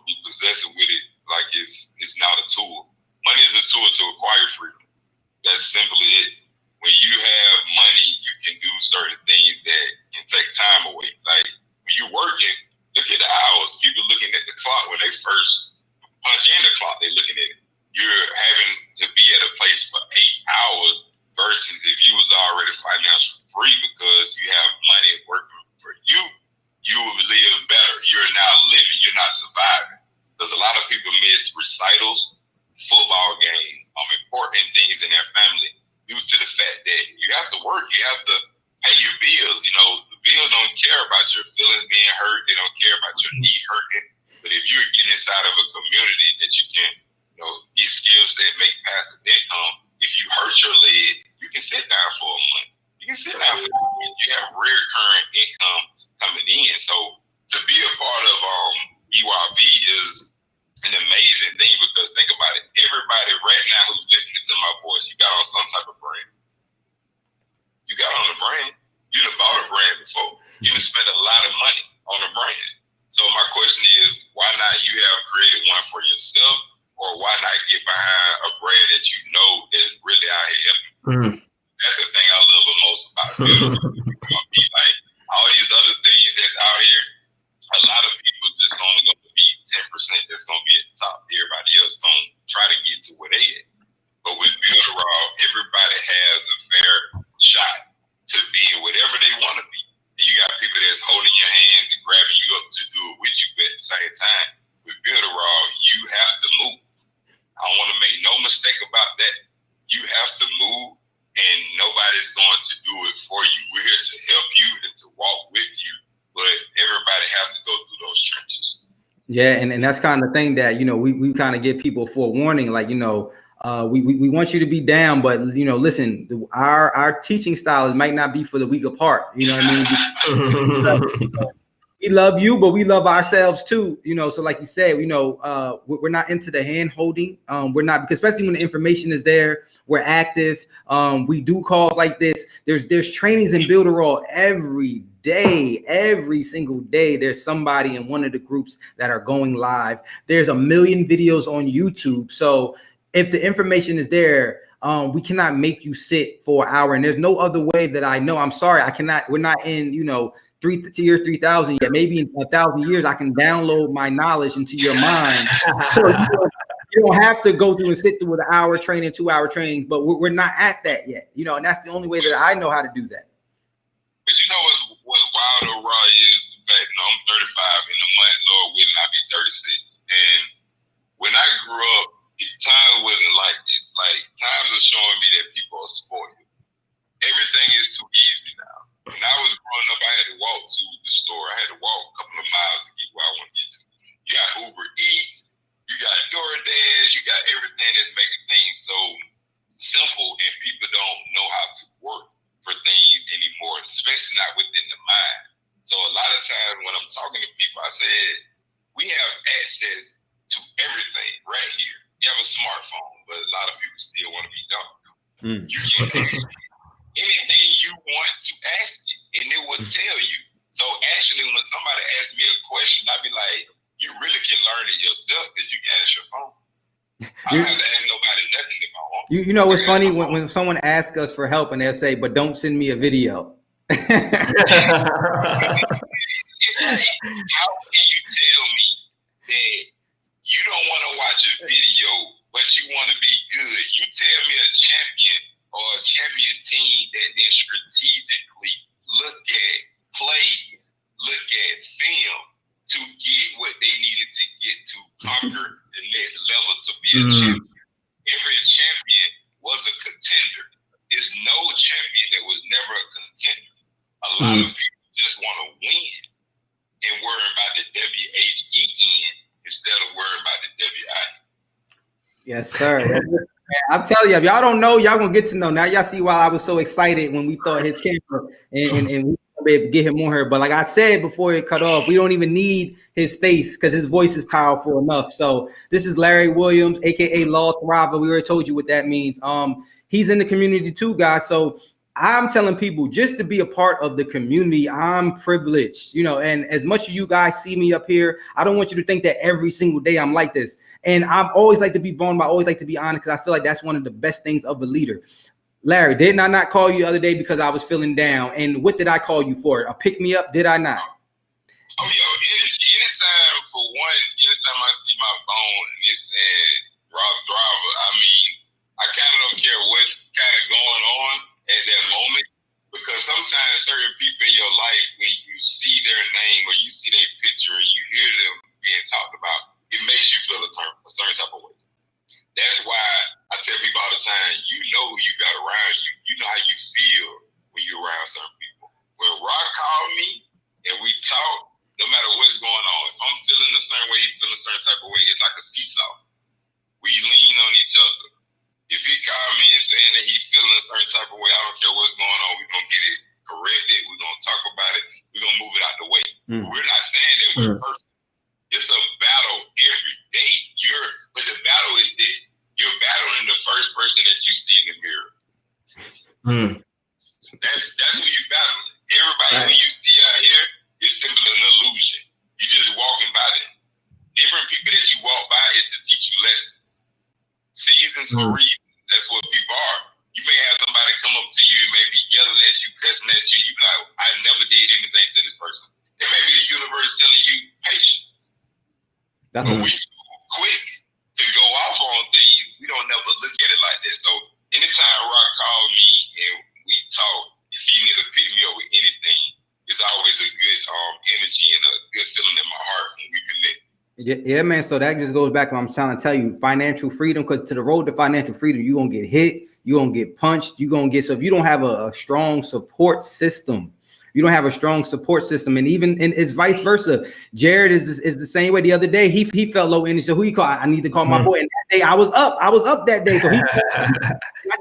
be possessive with it like it's not a tool. Money is a tool to acquire freedom. That's simply it. When you have money, you can do certain things that can take time away. Like when you're working, look at the hours. People looking at the clock when they first punch in the clock, they're looking at it. You're having to be at a place for 8 hours versus if you was already financially free because you have money working for you, you will live better. You're now living, you're not surviving. Because a lot of people miss recitals, football games, important things in their family due to the fact that you have to work, you have to pay your bills. The bills don't care about your feelings being hurt, they don't care about your knee hurting. But if you're getting inside of a community that you can, get skill set, make passive income, if you hurt your leg, you can sit down for a month. You can sit down for 2 months. You have recurring income coming in. So to be a part of EYB is an amazing thing because think about it. Everybody right now who's listening to my voice, you got on some type of brand. You got on a brand. You done bought a brand before. You done spent a lot of money on a brand. So my question is, why not you have created one for yourself? Or why not get behind a brand that you know is really out here helping? That's the thing I love the most about Builderall. Like all these other things that's out here, a lot of people just only going to be 10% that's going to be at the top. Everybody else going to try to get to where they at. But with Builderall, everybody has a fair shot to be whatever they want to be. And you got people that's holding your hands and grabbing you up to do it with you. But at the same time, with Builderall, you have to move. I don't want to make no mistake about that. You have to move, and nobody's going to do it for you. We're here to help you and to walk with you, but everybody has to go through those trenches.
Yeah, and that's kind of the thing that we kind of give people forewarning, like we want you to be down, but listen, our teaching style might not be for the weak of heart. You know what I mean? We love you, but we love ourselves too. So like you said, we're not into the hand holding. We're not, because especially when the information is there, we're active. We do calls like this. There's trainings in Builderall every day, every single day. There's somebody in one of the groups that are going live. There's a million videos on YouTube. So if the information is there, we cannot make you sit for an hour. And there's no other way that I know. I'm sorry, I cannot. We're not in, year 3000 yet. Maybe in 1,000 years I can download my knowledge into your mind. So you don't have to go through and sit through an hour training, 2-hour training, but we're not at that yet. And that's the only way that I know how to do that.
But what's wild or raw is the fact I'm 35 in a month, Lord willing, I'll be 36. And when I grew up, time wasn't when I'm talking to people, I said, we have access to everything right here. You have a smartphone, but a lot of people still want to be dumb. You can ask anything you want to ask it, and it will tell you. So actually, when somebody asks me a question, I'd be like, you really can learn it yourself because you can ask your phone. I don't have to ask nobody nothing if I want.
You know what's funny when someone asks us for help and they'll say, but don't send me a video.
It's like, how can you tell me that you don't want to watch a video, but you want to be good? You tell me a champion or a champion team that then strategically look at plays, look at film to get what they needed to get to conquer the next level to be a champion. Every champion was a contender. There's no champion that was never a contender. A lot of people just want to win and worry about the WHEN instead of worrying about the WI.
Yes, sir. I'm telling you, if y'all don't know, y'all gonna get to know. Now y'all see why I was so excited when we thought his camera and we were able to get him on here. But like I said before it cut off, we don't even need his face because his voice is powerful enough. So this is Larry Williams, aka Law Thriver. We already told you what that means. He's in the community too, guys. So I'm telling people just to be a part of the community. I'm privileged, and as much as you guys see me up here, I don't want you to think that every single day I'm like this. And I always like to be vulnerable. I always like to be honest because I feel like that's one of the best things of a leader. Larry, didn't I not call you the other day because I was feeling down? And what did I call you for? A pick me up? Did I not?
Oh, energy. Anytime I see my phone and it said Rob Driver, I kind of don't care what's kind of going on at that moment, because sometimes certain people in your life, when you see their name or you see their picture and you hear them being talked about, it makes you feel a certain type of way. That's why I tell people all the time, you know who you got around you. You know how you feel when you're around certain people. When Rock called me and we talk, no matter what's going on, if I'm feeling a certain way, he feeling a certain type of way, it's like a seesaw. We lean on each other. If he called me and saying that he's feeling a certain type of way, I don't care what's going on. We're going to get it corrected. We're going to talk about it. We're going to move it out the way. We're not saying that we're perfect. It's a battle every day. But the battle is this. You're battling the first person that you see in the mirror. That's who you're battling. Everybody who you see out here is simply an illusion. You're just walking by them. Different people that you walk by is to teach you lessons. Seasons for reasons. That's what people are. You may have somebody come up to you and maybe yelling at you, cussing at you. You be like, I never did anything to this person. It may be the universe telling you patience. But we so quick to go off on things, we don't never look at it like that. So anytime Rock called me and we talk, if he need to pick me up with anything, it's always a good energy and a good feeling in my heart when we connect.
Yeah, man. So that just goes back to what I'm trying to tell you, financial freedom, because to the road to financial freedom, you're going to get hit, you're going to get punched, you're going to get, so if you don't have a strong support system, and even and it's vice versa. Jared is the same way. The other day, he felt low energy. So who he called? I need to call my boy. And that day I was up that day. So I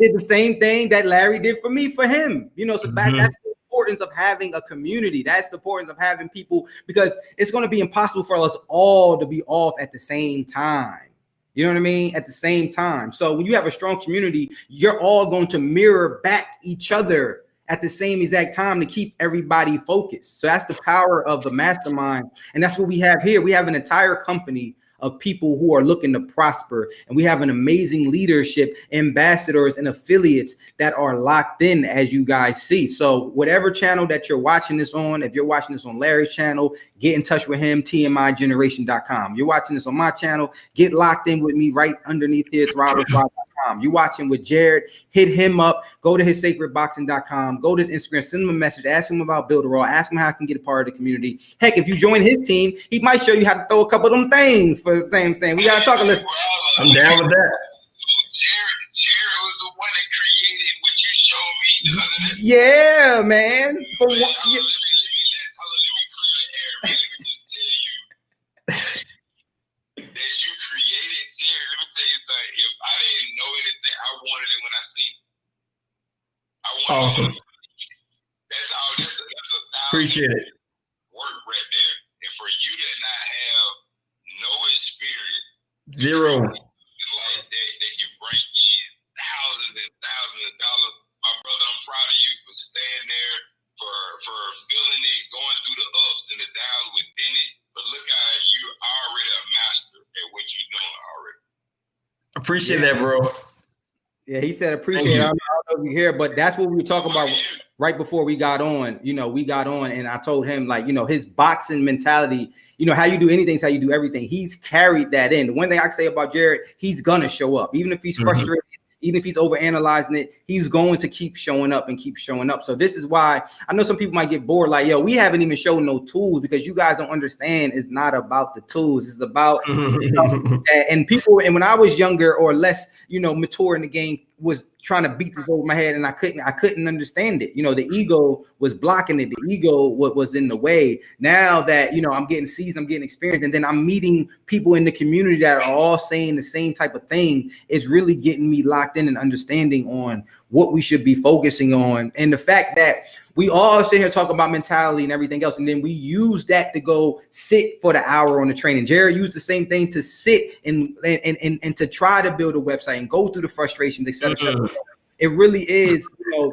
did the same thing that Larry did for me, for him. So that's the importance of having a community. That's the importance of having people, because it's going to be impossible for us all to be off at the same time. You know what I mean? At the same time. So when you have a strong community, you're all going to mirror back each other at the same exact time to keep everybody focused. So that's the power of the mastermind. And that's what we have here. We have an entire company of people who are looking to prosper. And we have an amazing leadership, ambassadors and affiliates that are locked in, as you guys see. So whatever channel that you're watching this on, if you're watching this on Larry's channel, get in touch with him, tmigeneration.com. You're watching this on my channel, get locked in with me right underneath here, thrive.com. You're watching with Jared, hit him up, go to hissacredboxing.com, go to his Instagram, send him a message, ask him about Builderall, ask him how I can get a part of the community. Heck, if you join his team, he might show you how to throw a couple of them things for the same thing. We gotta talk a list.
I'm down with that.
Jared was the one that created what you showed me the other day.
Yeah, man.
Let me clear the air, man. Let me just tell you that you created Jared. Let me tell you something. If I didn't know anything, I wanted it when I seen it.
Awesome.
That's all. That's a
Appreciate it.
work right there.
Zero.
Like that can bring in thousands and thousands of dollars. My brother, I'm proud of you for staying there, for feeling it, going through the ups and the downs within it. But look how you're already a master at what you're doing already.
Appreciate that, bro.
Yeah, he said appreciate it. I don't know if you hear, but that's what we were talking about right before we got on. We got on and I told him, like, his boxing mentality, how you do anything is how you do everything. He's carried that in. The one thing I can say about Jared, he's gonna show up. Even if he's frustrated, even if he's overanalyzing it, he's going to keep showing up and keep showing up. So this is why I know some people might get bored, like, yo, we haven't even shown no tools, because you guys don't understand it's not about the tools. It's about and people, and when I was younger or less, mature in the game, was trying to beat this over my head, and I couldn't understand it. The ego was blocking it. The ego was in the way. Now that I'm getting seasoned, I'm getting experience, and then I'm meeting people in the community that are all saying the same type of thing. It's really getting me locked in and understanding on what we should be focusing on, and the fact that we all sit here talk about mentality and everything else, and then we use that to go sit for the hour on the training. Jared used the same thing to sit and to try to build a website and go through the frustrations, etc. It really is,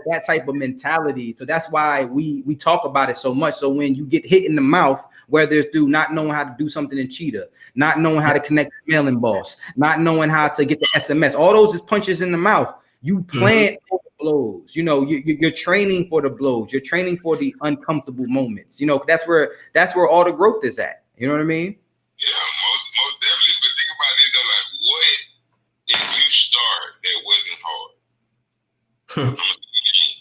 that type of mentality. So that's why we talk about it so much. So when you get hit in the mouth, whether it's through not knowing how to do something in Cheetah, not knowing how to connect with mailing boss, not knowing how to get the SMS, all those is punches in the mouth. You plant blows. You're training for the blows. You're training for the uncomfortable moments. That's where all the growth is at. You know what I mean?
Yeah, most definitely. But think about this though, like, what did you start that wasn't hard?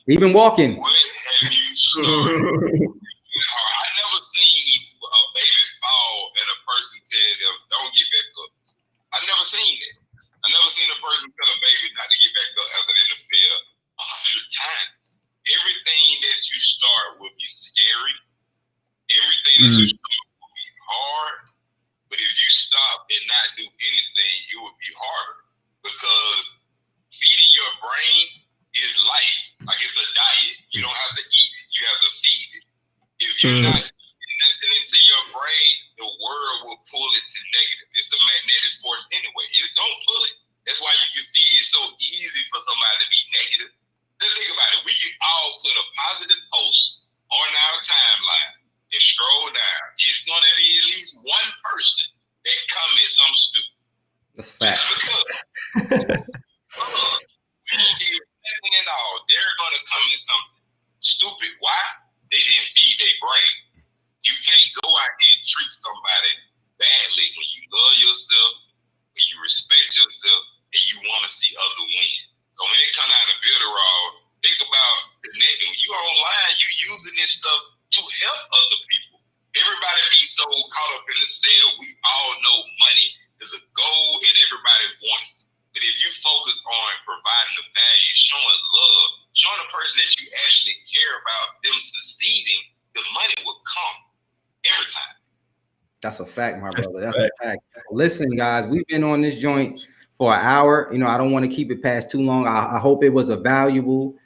Even walking.
What have you started? I never seen a baby fall and a person tell them, don't get back up. I never seen it. I never seen a person tell a baby not to get back up after they done failed 100 times. Everything that you start will be scary. Everything that you start will be hard. But if you stop and not do anything, it will be harder. Because feeding your brain is life. Like, it's a diet. You don't have to eat it. You have to feed it. If you're not putting nothing into your brain, the world will pull it to negative. It's a magnetic force anyway. It don't pull it. That's why you can see it's so easy for somebody to be negative. Just think about it. We can all put a positive post on our timeline and scroll down. It's going to be at least one person that comments something stupid.
That's fact.
We don't do nothing at all. They're going to comment something stupid. Why? They didn't feed their brain. You can't go out and treat somebody badly when you love yourself, when you respect yourself, and you want to see other win. So when they come out of Builderall, think about connecting. When you online, you using this stuff to help other people. Everybody be so caught up in the sale. We all know money is a goal and everybody wants it. But if you focus on providing the value, showing love, showing a person that you actually care about them succeeding, the money will come every time. That's
a fact, my brother. That's a fact. Listen, guys, we've been on this joint for an hour. I don't want to keep it past too long. I hope it was a valuable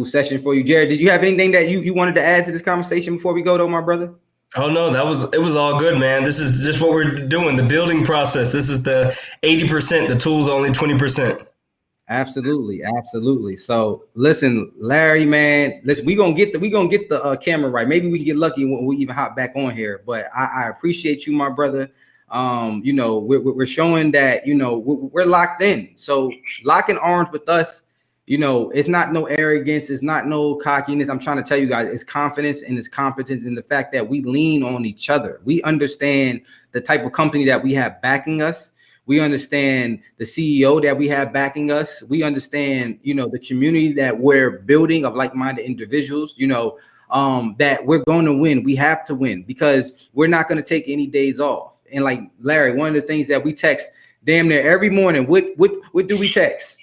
session for you. Jared, did you have anything that you wanted to add to this conversation before we go, though, my brother?
Oh, no, it was all good, man. This is just what we're doing, the building process. This is the 80%, the tool's only 20%.
Absolutely. So listen, Larry, man, listen, we gonna get the camera right. Maybe we can get lucky when we even hop back on here. But I appreciate you, my brother. We're showing that we're locked in. So locking arms with us, it's not no arrogance, it's not no cockiness. I'm trying to tell you guys, it's confidence and it's competence in the fact that we lean on each other. We understand the type of company that we have backing us. We understand the CEO that we have backing us. We understand, the community that we're building of like-minded individuals, that we're going to win. We have to win because we're not going to take any days off. And like Larry, one of the things that we text damn near every morning, what do we text?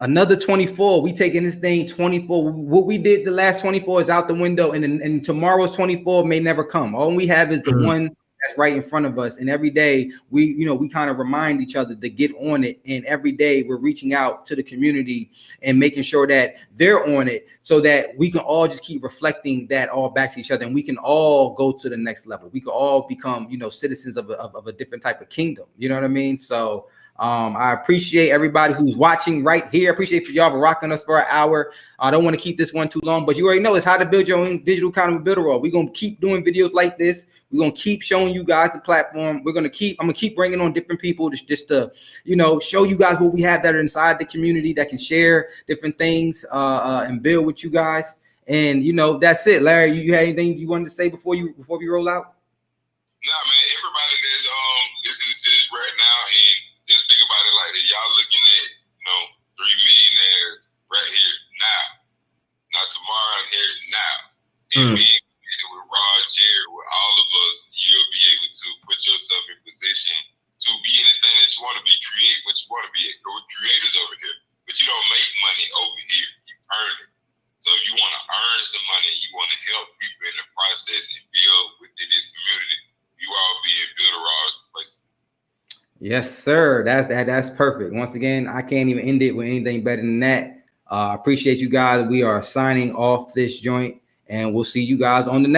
Another 24. We taking this thing 24. What we did the last 24 is out the window, and tomorrow's 24 may never come. All we have is the one that's right in front of us. And every day we kind of remind each other to get on it. And every day we're reaching out to the community and making sure that they're on it so that we can all just keep reflecting that all back to each other. And we can all go to the next level. We can all become, citizens of a different type of kingdom. You know what I mean? So I appreciate everybody who's watching right here. I appreciate y'all for rocking us for an hour. I don't want to keep this one too long, but you already know it's how to build your own digital economy with Builderall. We're going to keep doing videos like this. We're going to keep showing you guys the platform. I'm going to keep bringing on different people just to, show you guys what we have that are inside the community that can share different things and build with you guys. And, that's it. Larry, you had anything you wanted to say before we roll out?
Nah, man, everybody that's listening to this right now, and just think about it like this. Y'all looking at, 3 millionaires right here now. Not tomorrow, here now. And being connected with Rod, Jared, with all of us, you'll be able to put yourself in position to be anything that you want to be, create what you want to be. Go creators over here. But you don't make money over here. You earn it. So you want to earn some money. You want to help people in the process and build within this community. You all be in Builderall's place.
Yes, sir. That's perfect. Once again, I can't even end it with anything better than that. Appreciate you guys. We are signing off this joint, and we'll see you guys on the next.